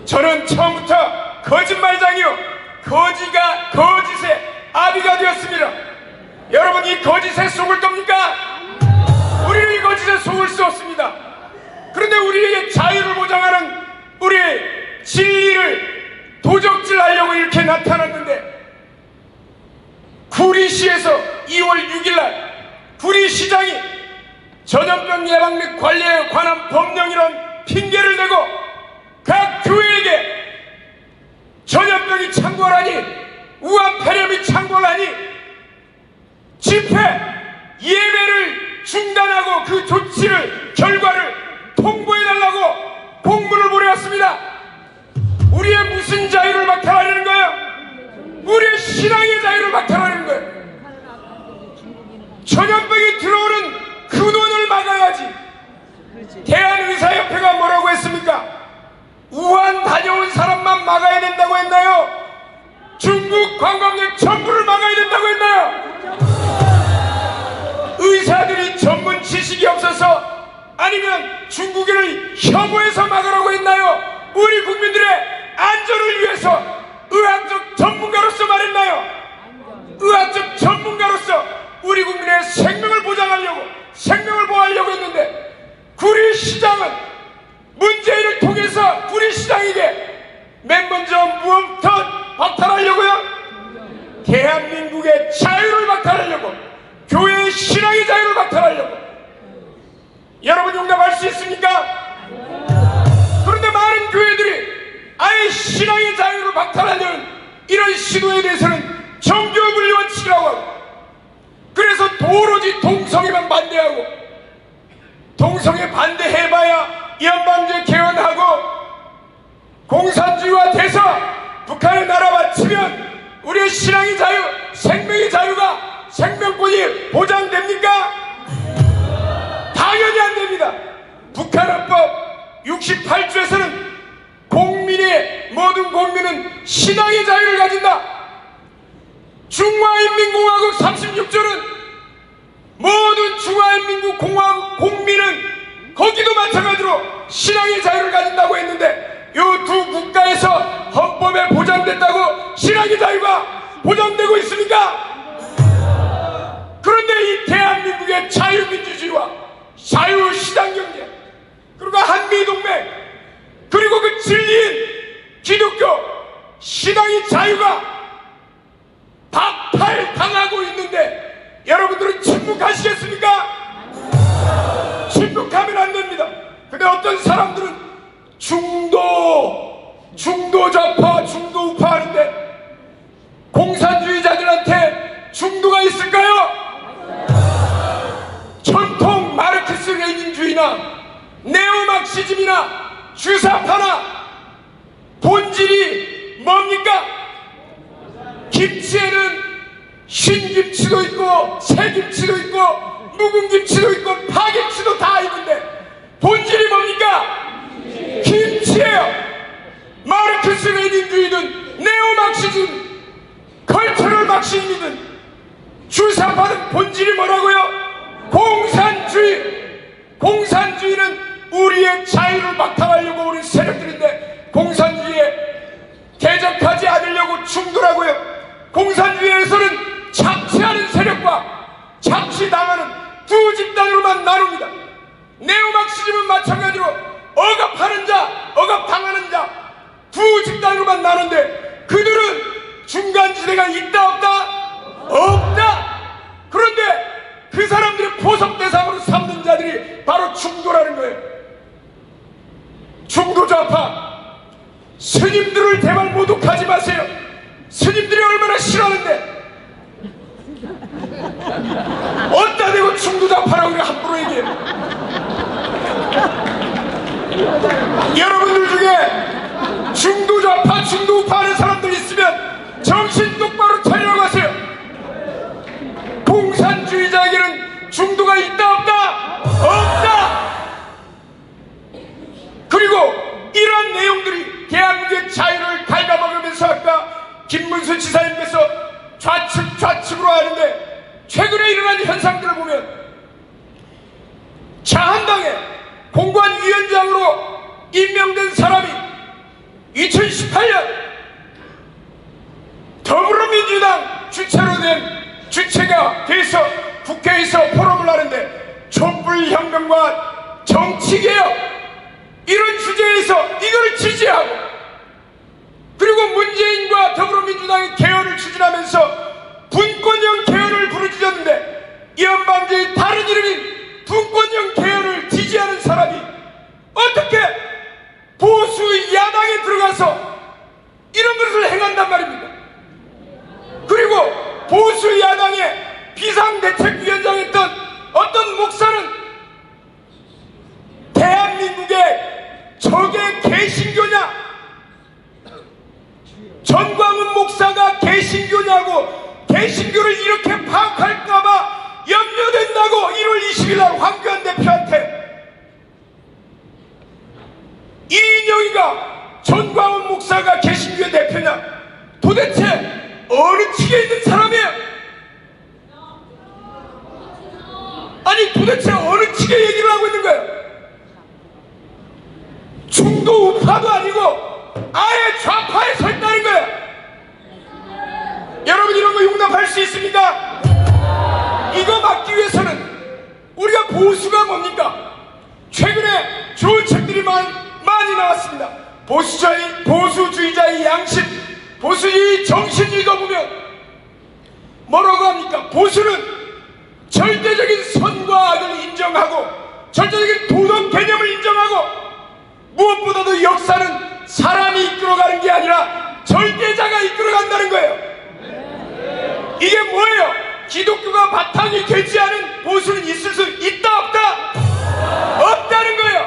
저는 처음부터 거짓말장이요 거짓의 아비가 되었습니다. 여러분, 이 거짓에 속을 겁니까? 우리는 이 거짓에 속을 수 없습니다. 그런데 우리에게 자유를 보장하는 우리의 진리를 도적질하려고 이렇게 나타났는데, 구리시에서 2월 6일날 구리시장이 전염병 예방 및 관리에 관한 법령이란 핑계를 대고 각 교회에게 전염병이 창궐하니, 우한 폐렴이 창궐하니 집회, 예배를 중단하고 그 조치를, 결과를 통보해달라고 공문을 보내왔습니다. 우리의 무슨 자유를 박탈하려는 거예요? 우리의 신앙의 자유를 박탈하려는 거예요. 전염병이 들어오는 근원을 막아야지. 대한의사협회가 뭐라고 했습니까? 우한 다녀온 사람만 막아야 된다고 했나요? 중국 관광객 전부를 막아야 된다고 했나요? 의사들이 전문 지식이 없어서 아니면 중국인을 혐오해서 막으라고 했나요? 우리 국민들의 안전을 위해서 의학적 전문가로서 말했나요? 의학적 전문가로서 우리 국민의 생명을 보장하려고, 생명을 보호하려고 했는데 구리시장은 문재인을 통해서 구리시장에게 맨 먼저 무엇부터 박탈하려고요? 대한민국의 자유를 박탈하려고, 교회의 신앙의 자유를 박탈하려고. 여러분 용납할 수 있습니까? 그런데 많은 교회들이 아예 신앙의 자유를 박탈하려는 이런 시도에 대해서는 정교분리 원칙이라고 하고, 그래서 도로지 동성애만 반대하고, 동성애 반대해봐야 이한방제 개헌하고 공산주의와 돼서 북한의 나라 바치면 우리의 신앙의 자유, 생명의 자유가, 생명권이 보장됩니까? 당연히 안 됩니다. 북한헌법 68조에서는 모든 국민은 신앙의 자유를 가진다. 중华人民共和国 36조는 모든 중华人民共和国국민은 거기도 마찬가지로 신앙의 자유를 가진다고 했는데, 이 두 국가에서 헌법에 보장됐다고 신앙의 자유가 보장되고 있습니까? 그런데 이 대한민국의 자유민주주의와 자유시장경제, 그리고 한미동맹, 그리고 그 진리인 기독교 신앙의 자유가 박탈당하고 있는데 여러분들은 침묵하시겠습니까? 침묵하면 안 됩니다. 근데 어떤 사람들은 중도 좌파, 중도 우파 하는데 공산주의자들한테 중도가 있을까요? 전통 마르크스 레닌주의나 네오막시즘이나 주사파나 본질이 뭡니까? 김치에는 흰김치도 있고 새김치도 있고 묵은 김치도 있고 파김치도 다 있는데 본질이 뭡니까? 김치예요. 마르크스 레닌주의든 네오막시즘, 컬처럴 막시즘이든 주사파는 본질이 뭐라고요? 공산주의. 공산주의는 우리의 자유를 박탈하려고 오는 세력들인데 공산주의에 대적하지 않으려고 충돌하고요. 공산주의에서는 착취하는 세력과 착취당하는 두 집단으로만 나눕니다. 네오막시즘은 마찬가지로 억압하는 자, 억압당하는 자 두 집단으로만 나누는데 그들은 중간지대가 있다 없다? 없다. 그런데 그 사람들이 포섭 대상으로 삼는 자들이 바로 중도라는 거예요. 중도좌파. 스님들을 제발 모독하지 마세요. 스님들이 얼마나 싫어하는데 어디다 대고 중도좌파라고 그래 함부로 얘기해요. 여러분들 중에 중도좌파, 중도우파 하는 사람들 있으면 정신 똑바로 차리라고 하세요. 공산주의자에게는 중도가 있다 없다? 없다. 그리고 이러한 내용들이 대한민국의 자유를 갉아먹으면서 아까 김문수 지사님께서 좌측으로 하는데 최근에 일어난 현상들을 보면 자한당의 공관위원장으로 임명된 사람이 2018년 더불어민주당 주체가 돼서 국회에서 포럼을 하는데 촛불혁명과 정치개혁 이런 주제에서 이걸 지지하고 그리고 문재인과 더불어민주당이 개헌을 추진하면서 분권형 개헌을 부르짖었는데 이한방제의 다른 이름인 분권형 개헌을 지지하는 사람이 어떻게 보수 야당에 들어가서 이런 것을 행한단 말입니다. 그리고 보수 야당의 비상대책위원장이었던 어떤 목사는 대한민국의 적의 개신교냐, 전광훈 목사가 개신교냐고 개신교를 이렇게 파악할까봐 염려된다고 1월 20일 날 황교안 대표한테 이인영이가 전광훈 목사가 개신교의 대표냐, 도대체 어느 측에 있는 사람이에요? 아니 도대체 어느 측에 얘기를 하고 있는 거예요? 중도 우파도 아니고 아예 좌파 용납할 수 있습니까? 이거 막기 위해서는 우리가 보수가 뭡니까? 최근에 좋은 책들이 많이 나왔습니다. 보수주의자의 양심, 보수주의 정신 읽어보면 뭐라고 합니까? 보수는 절대적인 선과 악을 인정하고 절대적인 도덕 개념을 인정하고 무엇보다도 역사는 사람이 이끌어가는 게 아니라 절대자가 이끌어간다는 거예요. 이게 뭐예요? 기독교가 바탕이 되지 않은 보수는 있을 수 있다 없다? 없다는 거예요.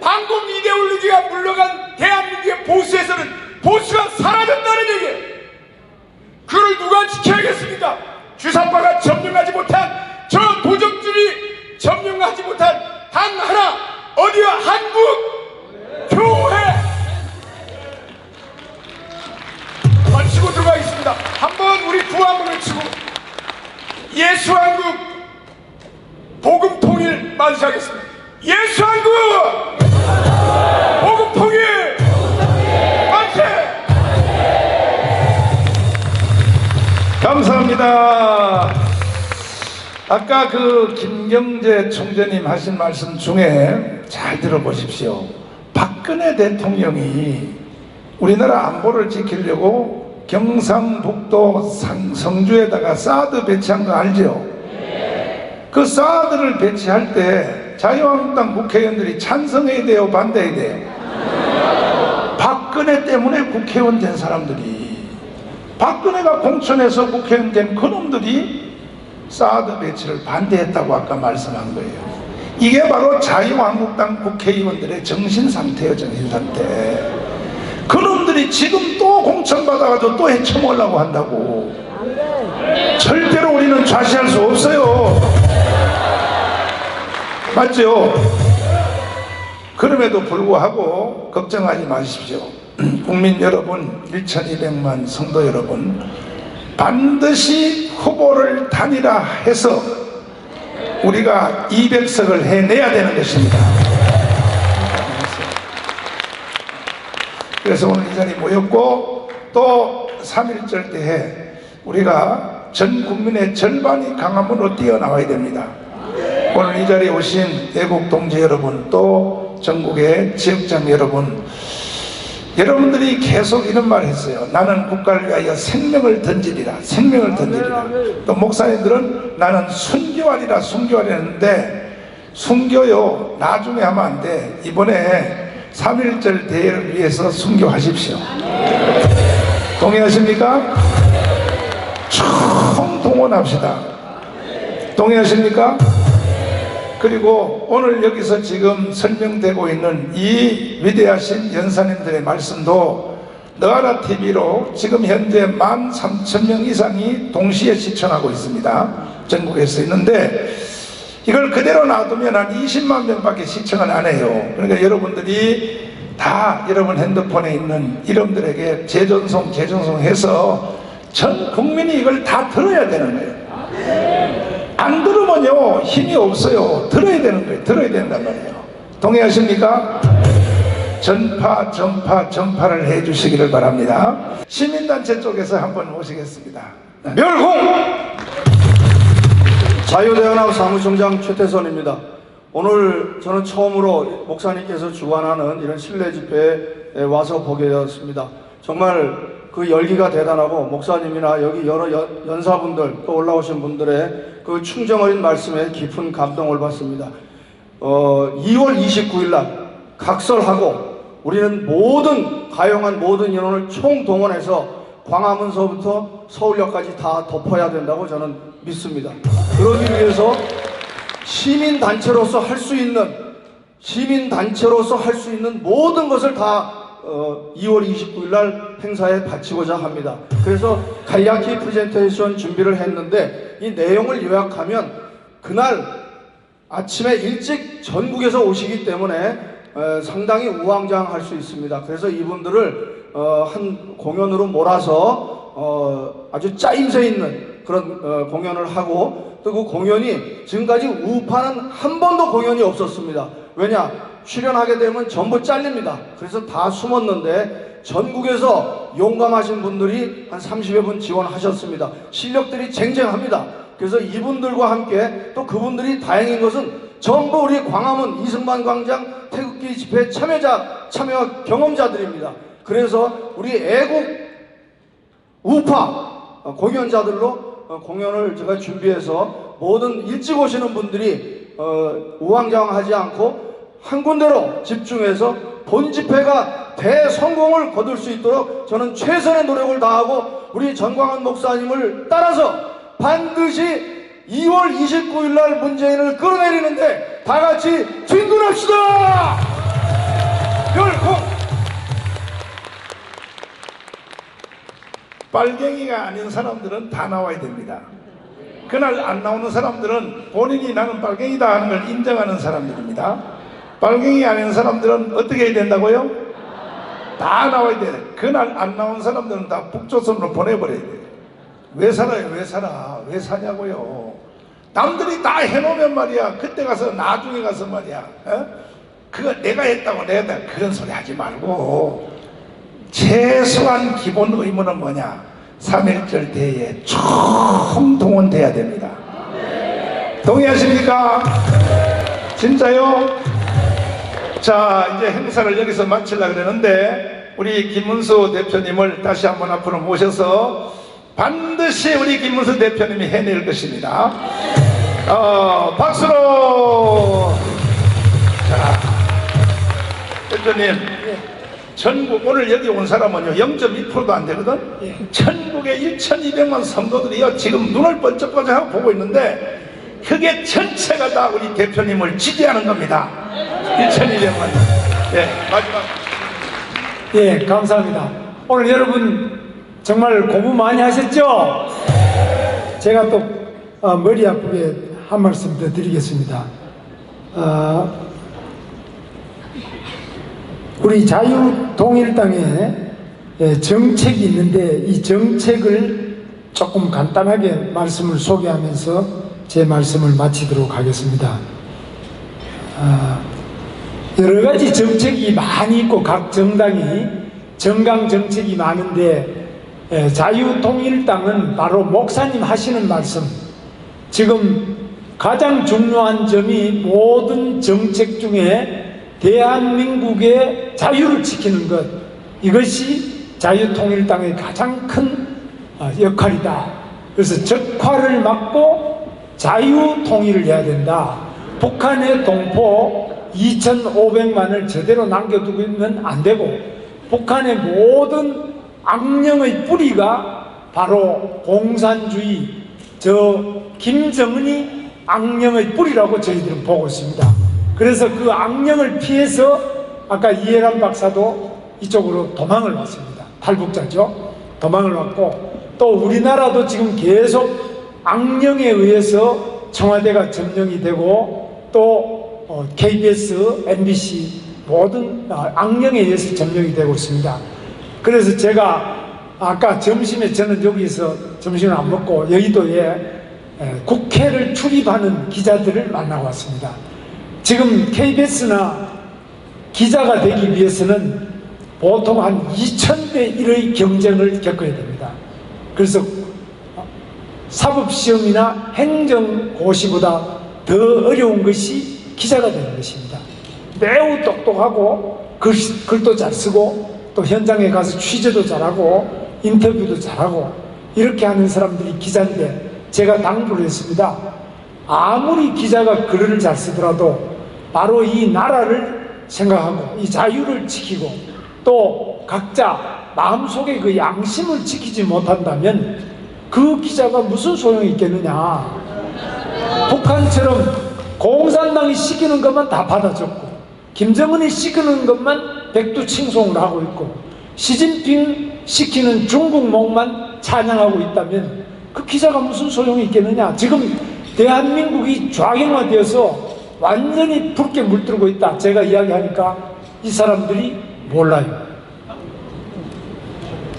반공 이데올로기가 물러간 대한민국의 보수에서는 보수가 사라졌다는 얘기예요. 그걸 누가 지켜야겠습니까? 주사파가 점령하지 못한 저 도적들이 점령하지 못한 단 하나, 어디와? 한국 교회. 마치고 들어가겠습니다. 한번 우리 구함을 외치고 예수한국 복음통일 만세하겠습니다. 예수한국 복음통일 만세. 감사합니다. 아까 그 김경재 총재님 하신 말씀 중에 잘 들어보십시오. 박근혜 대통령이 우리나라 안보를 지키려고 경상북도 성주에다가 사드 배치한 거 알죠? 그 사드를 배치할 때 자유한국당 국회의원들이 찬성해야 돼요, 반대해야 돼요? 박근혜 때문에 국회의원 된 사람들이, 박근혜가 공천해서 국회의원 된 그놈들이 사드 배치를 반대했다고 아까 말씀한 거예요. 이게 바로 자유한국당 국회의원들의 정신상태예요, 정신상태. 그놈들이 지금 또 공천받아가지고 또 헤쳐먹으려고 한다고. 절대로 우리는 좌시할 수 없어요. 맞죠? 그럼에도 불구하고 걱정하지 마십시오. 국민 여러분, 1200만 성도 여러분, 반드시 후보를 단일화해서 우리가 200석을 해내야 되는 것입니다. 그래서 오늘 이 자리에 모였고, 또 3.1절 때에 우리가 전 국민의 절반이 강화문으로 뛰어나와야 됩니다. 오늘 이 자리에 오신 애국 동지 여러분, 또 전국의 지역장 여러분, 여러분들이 계속 이런 말을 했어요. 나는 국가를 위하여 생명을 던지리라, 생명을 던지리라. 또 목사님들은 나는 순교하리라, 순교하리라 했는데, 순교요 나중에 하면 안 돼. 이번에 3.1절 대회를 위해서 순교하십시오. 동의하십니까? 총동원합시다. 동의하십니까? 그리고 오늘 여기서 지금 설명되고 있는 이 위대하신 연사님들의 말씀도 너아라TV로 지금 현재 13,000명 이상이 동시에 시청하고 있습니다. 전국에서 있는데, 이걸 그대로 놔두면 한 20만 명밖에 시청을 안 해요. 그러니까 여러분들이 다 여러분 핸드폰에 있는 이름들에게 재전송 해서 전 국민이 이걸 다 들어야 되는 거예요. 안 들으면요 힘이 없어요. 들어야 되는 거예요. 들어야 된단 말이에요. 동의하십니까? 전파를 해 주시기를 바랍니다. 시민단체 쪽에서 한번 모시겠습니다. 멸공! 자유대한학 사무총장 최태선입니다. 오늘 저는 처음으로 목사님께서 주관하는 이런 실내 집회에 와서 보게 되었습니다. 정말 그 열기가 대단하고 목사님이나 여기 여러 연사분들 또 올라오신 분들의 그 충정 어린 말씀에 깊은 감동을 받습니다. 2월 29일 날 각설하고 우리는 가용한 모든 인원을 총동원해서 광화문서부터 서울역까지 다 덮어야 된다고 저는 믿습니다. 그러기 위해서 시민단체로서 할 수 있는 모든 것을 다 2월 29일 날 행사에 바치고자 합니다. 그래서 간략히 프레젠테이션 준비를 했는데, 이 내용을 요약하면 그날 아침에 일찍 전국에서 오시기 때문에 상당히 우왕좌왕할 수 있습니다. 그래서 이분들을 한 공연으로 몰아서 아주 짜임새 있는 그런 공연을 하고, 또 그 공연이 지금까지 우파는 한 번도 공연이 없었습니다. 왜냐? 출연하게 되면 전부 잘립니다. 그래서 다 숨었는데 전국에서 용감하신 분들이 한 30여 분 지원하셨습니다. 실력들이 쟁쟁합니다. 그래서 이분들과 함께 또 그분들이 다행인 것은 전부 우리 광화문 이승만 광장 태극기 집회 참여 경험자들입니다. 그래서 우리 애국 우파 공연자들로 공연을 제가 준비해서 모든 일찍 오시는 분들이 우왕좌왕하지 않고 한 군데로 집중해서 본 집회가 대성공을 거둘 수 있도록 저는 최선의 노력을 다하고 우리 전광훈 목사님을 따라서 반드시 2월 29일 날 문재인을 끌어내리는데 다 같이 진군합시다! 열공! 빨갱이가 아닌 사람들은 다 나와야 됩니다. 그날 안 나오는 사람들은 본인이 나는 빨갱이다 하는 걸 인정하는 사람들입니다. 빨갱이 아닌 사람들은 어떻게 해야 된다고요? 다 나와야 돼요. 그날 안 나온 사람들은 다 북조선으로 보내버려야 돼요. 왜 살아요? 왜 살아? 왜 사냐고요? 남들이 다 해놓으면 말이야, 그때 가서 나중에 가서 말이야, 그거 내가 했다고 내가 했다 그런 소리 하지 말고 최소한 기본 의무는 뭐냐? 3.1절 대회에 총동원돼야 됩니다. 동의하십니까? 진짜요? 자, 이제 행사를 여기서 마치려고 그러는데 우리 김문수 대표님을 다시 한번 앞으로 모셔서 반드시 우리 김문수 대표님이 해낼 것입니다. 박수로. 자, 대표님, 전국 오늘 여기 온 사람은요 0.2%도 안 되거든. 전국에 1,200만 성도들이요 지금 눈을 번쩍번쩍하고 보고 있는데 그게 전체가 다 우리 대표님을 지지하는 겁니다. 1,200만. 네, 마지막. 예, 감사합니다. 오늘 여러분 정말 공부 많이 하셨죠? 제가 또 머리 아프게 한 말씀 더 드리겠습니다. 우리 자유통일당에 정책이 있는데 이 정책을 조금 간단하게 말씀을 소개하면서 제 말씀을 마치도록 하겠습니다. 여러 가지 정책이 많이 있고 각 정당이 정강 정책이 많은데 자유통일당은 바로 목사님 하시는 말씀, 지금 가장 중요한 점이 모든 정책 중에 대한민국의 자유를 지키는 것, 이것이 자유통일당의 가장 큰 역할이다. 그래서 적화를 막고 자유통일을 해야 된다. 북한의 동포 2,500만을 제대로 남겨두면 안 되고 북한의 모든 악령의 뿌리가 바로 공산주의, 김정은이 악령의 뿌리라고 저희들은 보고 있습니다. 그래서 그 악령을 피해서 아까 이해람 박사도 이쪽으로 도망을 왔습니다. 탈북자죠. 도망을 왔고 또 우리나라도 지금 계속 악령에 의해서 청와대가 점령이 되고 또 KBS, MBC 모든 악령에 의해서 점령이 되고 있습니다. 그래서 제가 아까 점심에 저는 여기서 점심을 안 먹고 여의도에 국회를 출입하는 기자들을 만나고 왔습니다. 지금 KBS나 기자가 되기 위해서는 보통 한 2,000대 1의 경쟁을 겪어야 됩니다. 그래서 사법시험이나 행정고시보다 더 어려운 것이 기자가 되는 것입니다. 매우 똑똑하고 글도 잘 쓰고 또 현장에 가서 취재도 잘하고 인터뷰도 잘하고 이렇게 하는 사람들이 기자인데 제가 당부를 했습니다. 아무리 기자가 글을 잘 쓰더라도 바로 이 나라를 생각하고 이 자유를 지키고 또 각자 마음속에 그 양심을 지키지 못한다면 그 기자가 무슨 소용이 있겠느냐. 북한처럼 공산당이 시키는 것만 다 받아줬고 김정은이 시키는 것만 백두칭송을 하고 있고 시진핑 시키는 중국몽만 찬양하고 있다면 그 기자가 무슨 소용이 있겠느냐. 지금 대한민국이 좌경화되어서 완전히 붉게 물들고 있다. 제가 이야기하니까 이 사람들이 몰라요.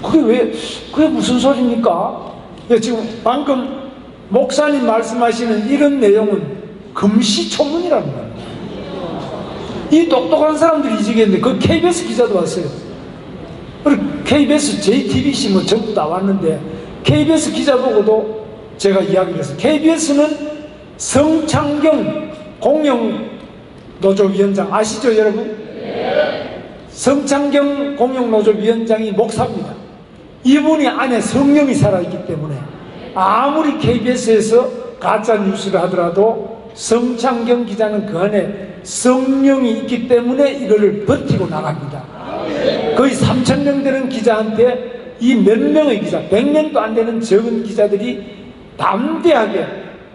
그게 무슨 소리입니까? 지금 방금 목사님 말씀하시는 이런 내용은 금시초문이라는 거예요. 이 똑똑한 사람들이 이지겠는데 그 KBS 기자도 왔어요. 그리고 KBS, JTBC 뭐 전부 다 왔는데 KBS 기자 보고도 제가 이야기를 했어요. KBS는 성창경 공영노조위원장 아시죠 여러분? 성창경 공영노조위원장이 목사입니다. 이분이 안에 성령이 살아있기 때문에 아무리 KBS에서 가짜 뉴스를 하더라도 성창경 기자는 그 안에 성령이 있기 때문에 이거를 버티고 나갑니다. 거의 3,000명 되는 기자한테 이 몇 명의 기자, 100명도 안 되는 적은 기자들이 담대하게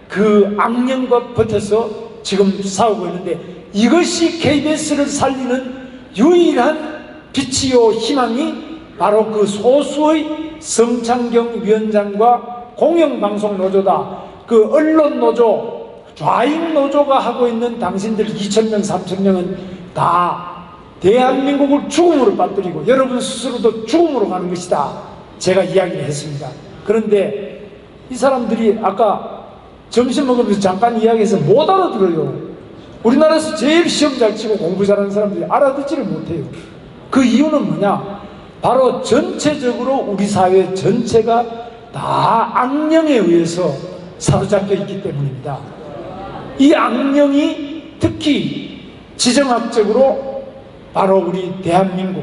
그 악령과 버텨서 지금 싸우고 있는데, 이것이 KBS를 살리는 유일한 빛이요 희망이 바로 그 소수의 성창경 위원장과 공영방송노조다. 그 언론노조, 좌익노조가 하고 있는 당신들 2,000명, 3,000명은 다 대한민국을 죽음으로 빠뜨리고 여러분 스스로도 죽음으로 가는 것이다. 제가 이야기를 했습니다. 그런데 이 사람들이 아까 점심 먹으면서 잠깐 이야기해서 못 알아들어요. 우리나라에서 제일 시험 잘 치고 공부 잘하는 사람들이 알아듣지를 못해요. 그 이유는 뭐냐? 바로 전체적으로 우리 사회 전체가 다 악령에 의해서 사로잡혀 있기 때문입니다. 이 악령이 특히 지정학적으로 바로 우리 대한민국,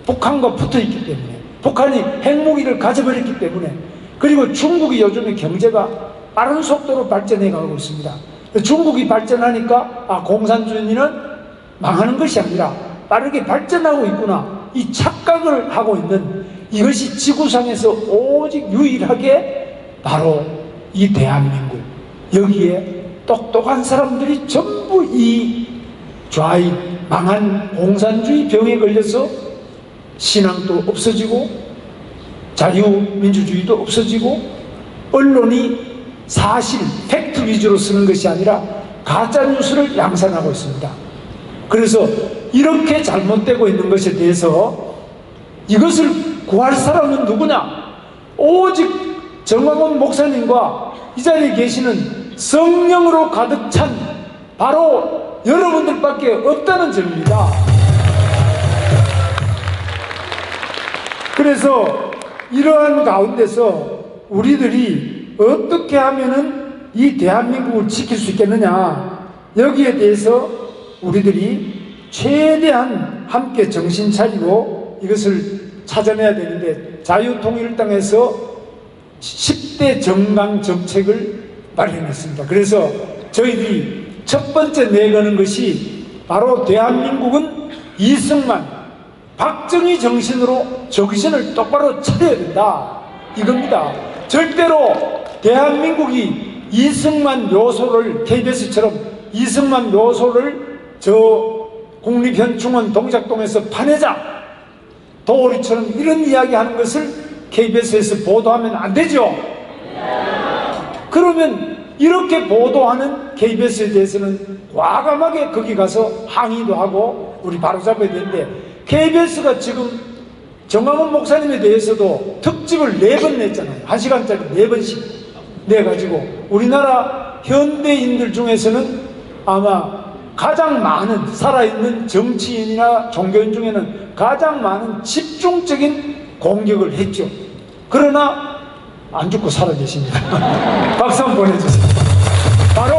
북한과 붙어 있기 때문에, 북한이 핵무기를 가져버렸기 때문에, 그리고 중국이 요즘에 경제가 빠른 속도로 발전해 가고 있습니다. 중국이 발전하니까 공산주의는 망하는 것이 아니라 빠르게 발전하고 있구나, 이 착각을 하고 있는, 이것이 지구상에서 오직 유일하게 바로 이 대한민국, 여기에 똑똑한 사람들이 전부 이 좌익 망한 공산주의 병에 걸려서 신앙도 없어지고 자유민주주의도 없어지고 언론이 사실 팩트 위주로 쓰는 것이 아니라 가짜뉴스를 양산하고 있습니다. 그래서 이렇게 잘못되고 있는 것에 대해서 이것을 구할 사람은 누구냐? 오직 정광훈 목사님과 이 자리에 계시는 성령으로 가득 찬 바로 여러분들밖에 없다는 점입니다. 그래서 이러한 가운데서 우리들이 어떻게 하면은 이 대한민국을 지킬 수 있겠느냐, 여기에 대해서 우리들이 최대한 함께 정신 차리고 이것을 찾아내야 되는데, 자유통일당에서 10대 정강 정책을 마련했습니다. 그래서 저희들이 첫 번째 내거는 것이 바로 대한민국은 이승만, 박정희 정신으로 정신을 똑바로 차려야 된다, 이겁니다. 절대로 대한민국이 이승만 묘소를, KBS처럼 이승만 묘소를 저 국립현충원 동작동에서 파내자, 도오리처럼 이런 이야기 하는 것을 KBS에서 보도하면 안 되죠. 그러면 이렇게 보도하는 KBS에 대해서는 과감하게 거기 가서 항의도 하고 우리 바로잡아야 되는데, KBS가 지금 정광훈 목사님에 대해서도 특집을 4번 냈잖아요. 1시간짜리 4번씩 내가지고 우리나라 현대인들 중에서는 아마 가장 많은, 살아있는 정치인이나 종교인 중에는 가장 많은 집중적인 공격을 했죠. 그러나 안 죽고 살아계십니다. 박수 한번 보내주세요. 바로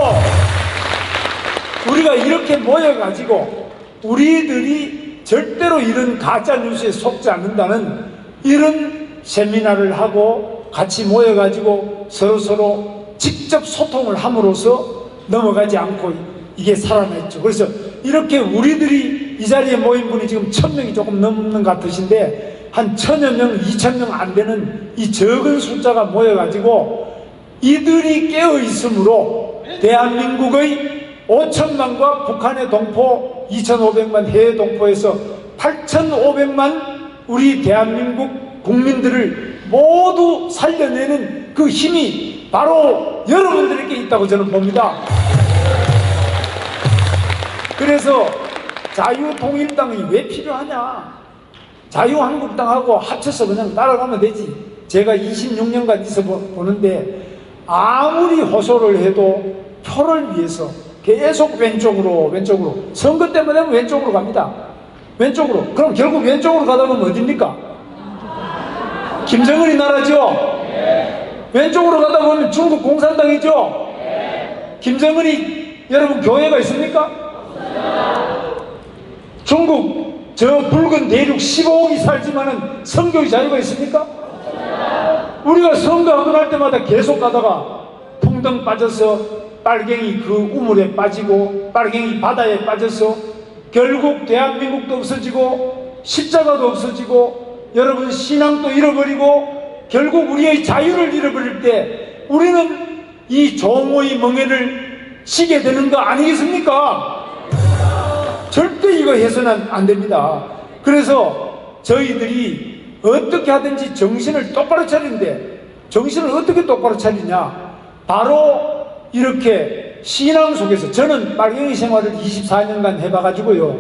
우리가 이렇게 모여가지고 우리들이 절대로 이런 가짜뉴스에 속지 않는다는 이런 세미나를 하고 같이 모여가지고 서로서로 직접 소통을 함으로써 넘어가지 않고 이게 살아났죠. 그래서 이렇게 우리들이 이 자리에 모인 분이 지금 1,000명이 조금 넘는 것 같으신데, 한 1,000여 명, 2,000명 안 되는 이 적은 숫자가 모여가지고 이들이 깨어있으므로 대한민국의 5천만과 북한의 동포 2,500만 해외 동포에서 8,500만 우리 대한민국 국민들을 모두 살려내는 그 힘이 바로 여러분들에게 있다고 저는 봅니다. 그래서 자유통일당이 왜 필요하냐? 자유한국당하고 합쳐서 그냥 따라가면 되지. 제가 26년간 있어 보는데 아무리 호소를 해도 표를 위해서 계속 왼쪽으로 선거 때문에 왼쪽으로 갑니다. 왼쪽으로. 그럼 결국 왼쪽으로 가다 보면 어딥니까? 김정은이 나라죠? 왼쪽으로 가다 보면 중국 공산당이죠? 김정은이 여러분 교회가 있습니까? 중국 저 붉은 대륙 15억이 살지만은 선교의 자유가 있습니까? 우리가 선거 한번 할 때마다 계속 가다가 풍덩 빠져서 빨갱이 그 우물에 빠지고 빨갱이 바다에 빠져서 결국 대한민국도 없어지고 십자가도 없어지고 여러분 신앙도 잃어버리고 결국 우리의 자유를 잃어버릴 때 우리는 이 종의 멍에를 지게 되는 거 아니겠습니까? 절대 이거 해서는 안 됩니다. 그래서 저희들이 어떻게 하든지 정신을 똑바로 차리는데 정신을 어떻게 똑바로 차리냐? 바로 이렇게 신앙 속에서 저는 빨갱이 생활을 24년간 해봐가지고요.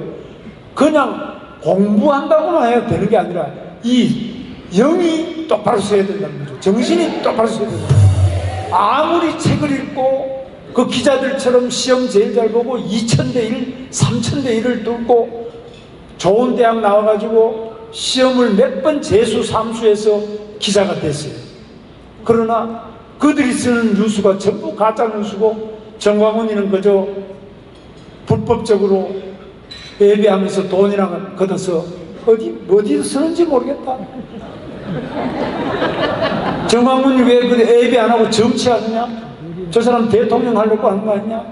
그냥 공부한다고만 해야 되는 게 아니라 이 영이 똑바로 서야 된다는 거죠. 정신이 똑바로 서야 된다. 아무리 책을 읽고 그 기자들처럼 시험 제일 잘 보고 2000대 1, 3000대 1을 뚫고 좋은 대학 나와가지고 시험을 몇 번 재수, 삼수해서 기자가 됐어요. 그러나 그들이 쓰는 뉴스가 전부 가짜 뉴스고 정광훈이는 그저 불법적으로 예배하면서 돈이랑 걷어서 어디 쓰는지 모르겠다. 정광훈이 왜 그 예배 안 하고 정치하느냐? 저 사람 대통령 하려고 하는 거 아니냐?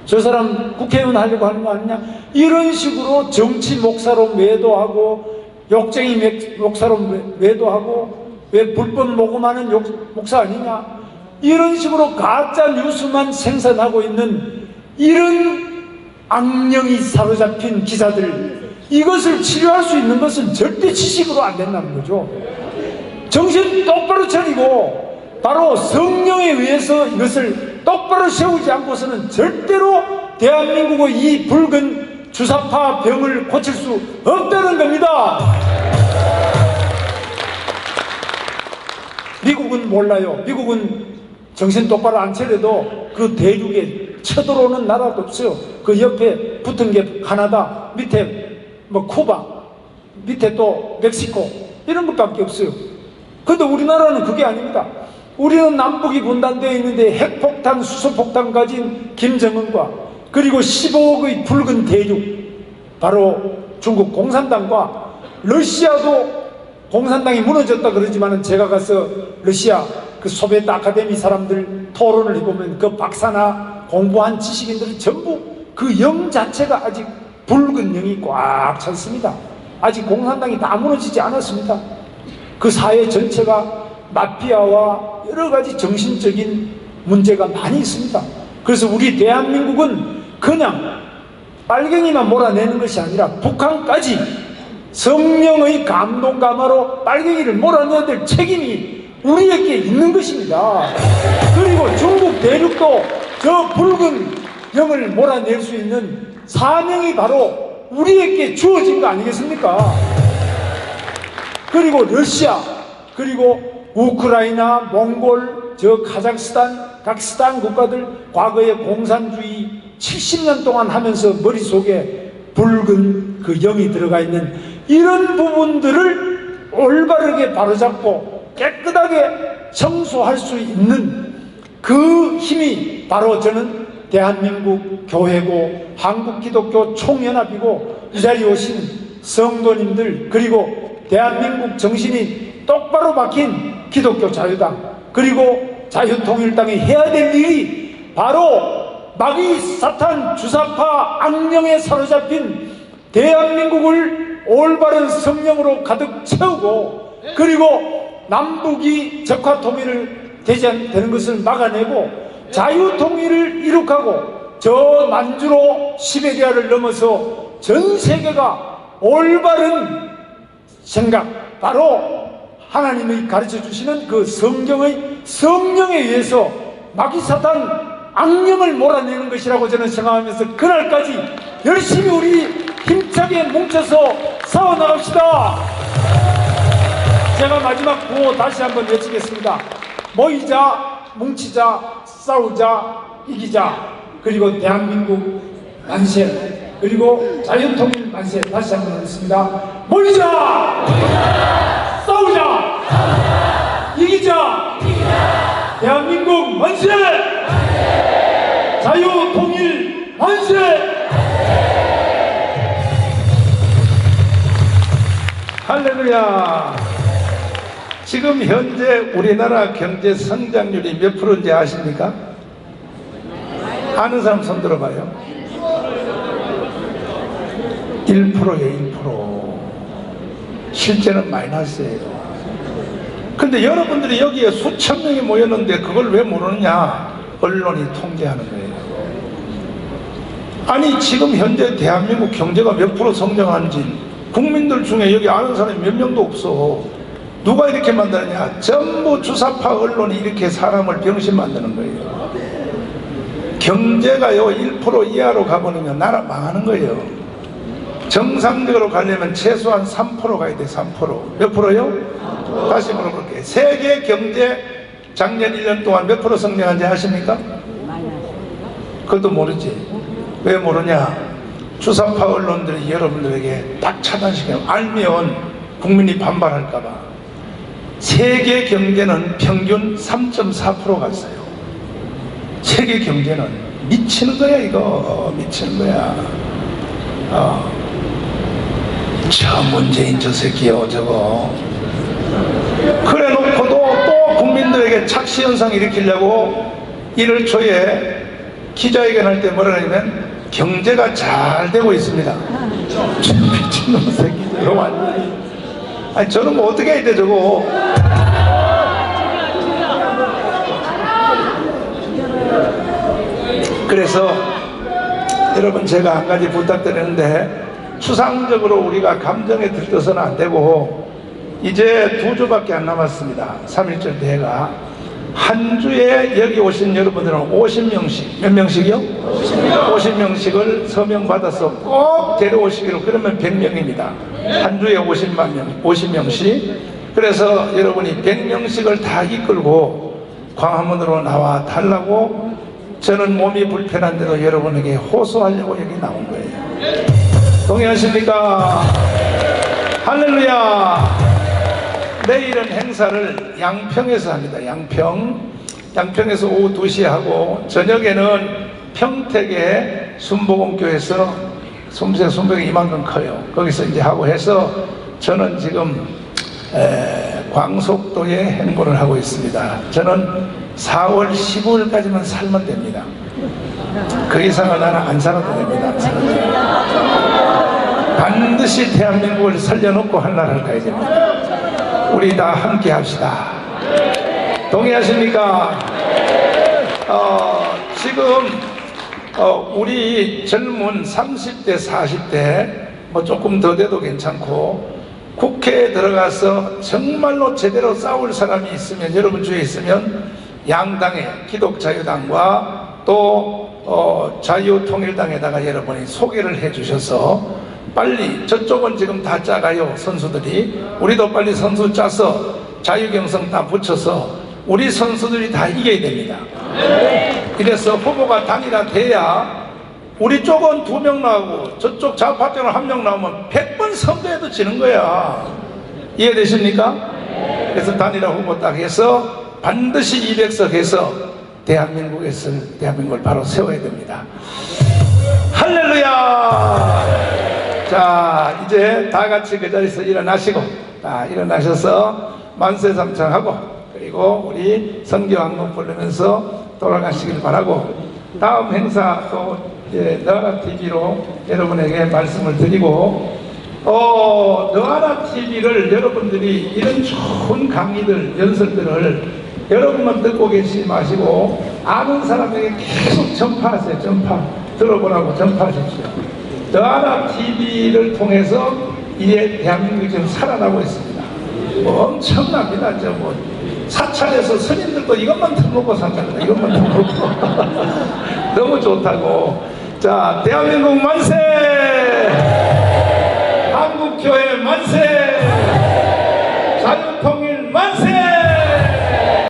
저 사람 국회의원 하려고 하는 거 아니냐? 이런 식으로 정치 목사로 매도하고 욕쟁이 목사로 매도하고 왜 불법 모금하는 목사 아니냐? 이런 식으로 가짜 뉴스만 생산하고 있는 이런 악령이 사로잡힌 기자들, 이것을 치료할 수 있는 것은 절대 지식으로 안 된다는 거죠. 정신 똑바로 차리고 바로 성령에 의해서 이것을 똑바로 세우지 않고서는 절대로 대한민국의 이 붉은 주사파 병을 고칠 수 없다는 겁니다. 미국은 몰라요. 미국은 정신 똑바로 안 차려도 그 대륙에 쳐들어오는 나라도 없어요. 그 옆에 붙은 게 카나다, 밑에 뭐 쿠바, 밑에 또 멕시코 이런 것밖에 없어요. 근데 우리나라는 그게 아닙니다. 우리는 남북이 분단되어 있는데 핵폭탄, 수소폭탄 가진 김정은과 그리고 15억의 붉은 대륙, 바로 중국 공산당과 러시아도 공산당이 무너졌다 그러지만은 제가 가서 러시아 그 소비에트 아카데미 사람들 토론을 해보면 그 박사나 공부한 지식인들은 전부 그 영 자체가 아직 붉은 영이 꽉 찼습니다. 아직 공산당이 다 무너지지 않았습니다. 그 사회 전체가 마피아와 여러 가지 정신적인 문제가 많이 있습니다. 그래서 우리 대한민국은 그냥 빨갱이만 몰아내는 것이 아니라 북한까지 성령의 감동 감화로 빨갱이를 몰아내야 될 책임이 우리에게 있는 것입니다. 그리고 중국 대륙도 저 붉은 영을 몰아낼 수 있는 사명이 바로 우리에게 주어진 거 아니겠습니까? 그리고 러시아, 그리고 우크라이나, 몽골, 저 카자흐스탄, 각스탄 국가들 과거에 공산주의 70년 동안 하면서 머릿속에 붉은 그 영이 들어가 있는 이런 부분들을 올바르게 바로잡고 깨끗하게 청소할 수 있는 그 힘이 바로 저는 대한민국 교회고 한국기독교 총연합이고 이 자리에 오신 성도님들 그리고 대한민국 정신이 똑바로 박힌 기독교 자유당 그리고 자유통일당이 해야 될 일이 바로 마귀 사탄 주사파 악령에 사로잡힌 대한민국을 올바른 성령으로 가득 채우고 그리고 남북이 적화통일을 되는 것을 막아내고 자유통일을 이룩하고 저 만주로 시베리아를 넘어서 전 세계가 올바른 생각 바로 하나님이 가르쳐 주시는 그 성령에 의해서 마귀사탄 악령을 몰아내는 것이라고 저는 생각하면서 그날까지 열심히 우리 힘차게 뭉쳐서 싸워나갑시다. 제가 마지막 구호 다시 한번 외치겠습니다. 모이자, 뭉치자, 싸우자, 이기자. 그리고 대한민국 만세. 그리고 자유통일 만세 다시 한번 하겠습니다. 모이자! 싸우자! 이기자! 대한민국 만세! 자유통일 만세! 할렐루야. 지금 현재 우리나라 경제 성장률이 몇 프로인지 아십니까? 아는 사람 손 들어봐요. 1%예요, 1%. 실제는 마이너스예요. 근데 여러분들이 여기에 수천 명이 모였는데 그걸 왜 모르느냐? 언론이 통계하는 거예요. 아니, 지금 현재 대한민국 경제가 몇 프로 성장하는지 국민들 중에 여기 아는 사람이 몇 명도 없어. 누가 이렇게 만드느냐? 전부 주사파 언론이 이렇게 사람을 병신 만드는 거예요. 경제가요 1% 이하로 가버리면 나라 망하는 거예요. 정상적으로 가려면 최소한 3% 가야 돼. 3%. 몇 프로요? 다시 물어볼게요. 세계 경제 작년 1년 동안 몇 프로 성장한지 아십니까? 그것도 모르지. 왜 모르냐? 주사파 언론들이 여러분들에게 딱 차단시켜요. 알면 국민이 반발할까봐. 세계 경제는 평균 3.4% 갔어요. 세계 경제는 미치는 거야, 이거. 미치는 거야. 저 문재인 저 새끼요, 저거. 그래 놓고도 또 국민들에게 착시현상 일으키려고 1월 초에 기자회견할 때 뭐라 하냐면 경제가 잘 되고 있습니다. 미친놈 새끼 저거 완전히. 아니 저는 뭐 어떻게 해야 돼 저거. 그래서 여러분 제가 한 가지 부탁드리는데 추상적으로 우리가 감정에 들떠서는 안 되고 이제 2주밖에 안 남았습니다. 3.1절 대회가. 한 주에 여기 오신 여러분들은 50명씩, 몇 명씩이요? 50명씩을 서명 받아서 꼭 데려오시기로. 그러면 100명입니다. 한 주에 50명씩. 그래서 여러분이 100명씩을 다 이끌고 광화문으로 나와 달라고 저는 몸이 불편한데도 여러분에게 호소하려고 여기 나온 거예요. 동의하십니까? 할렐루야. 내일은 행사를 양평에서 합니다. 양평에서 오후 2시에 하고 저녁에는 평택의 순복음교회에서 순복음이 이만큼 커요. 거기서 이제 하고 해서 저는 지금 광속도에 행보를 하고 있습니다. 저는 4월 15일까지만 살면 됩니다. 그 이상은 나는 안 살아도 됩니다. 반드시 대한민국을 살려놓고 한 나라를 가야 됩니다. 우리 다 함께 합시다. 동의하십니까? 지금 우리 젊은 30대 40대 뭐 조금 더 돼도 괜찮고 국회에 들어가서 정말로 제대로 싸울 사람이 있으면 여러분 주위에 있으면 양당의 기독자유당과 또 자유통일당에다가 여러분이 소개를 해 주셔서 빨리, 저쪽은 지금 다 짜가요 선수들이. 우리도 빨리 선수 짜서 자유경성 다 붙여서 우리 선수들이 다 이겨야 됩니다. 이래서 후보가 단일화돼야 우리 쪽은 2명 나오고 저쪽 좌파 쪽은 1명 나오면 100번 선거해도 지는 거야. 이해되십니까? 그래서 단일화 후보 딱 해서 반드시 200석 해서 대한민국을 바로 세워야 됩니다. 할렐루야. 자, 이제 다 같이 그 자리에서 일어나시고, 일어나셔서 만세삼창하고, 그리고 우리 선교 한번 부르면서 돌아가시길 바라고, 다음 행사 또 너하나 TV로 여러분에게 말씀을 드리고, 너하나 TV를 여러분들이 이런 좋은 강의들, 연설들을 여러분만 듣고 계시지 마시고 아는 사람에게 계속 전파하세요. 들어보라고 전파하십시오. 너하나 TV를 통해서 이제 대한민국이 지금 살아나고 있습니다. 뭐 엄청납니다. 뭐 사찰에서 스님들도 이것만 틀어놓고 산답니다. 이것만 틀어놓고 너무 좋다고. 자, 대한민국 만세!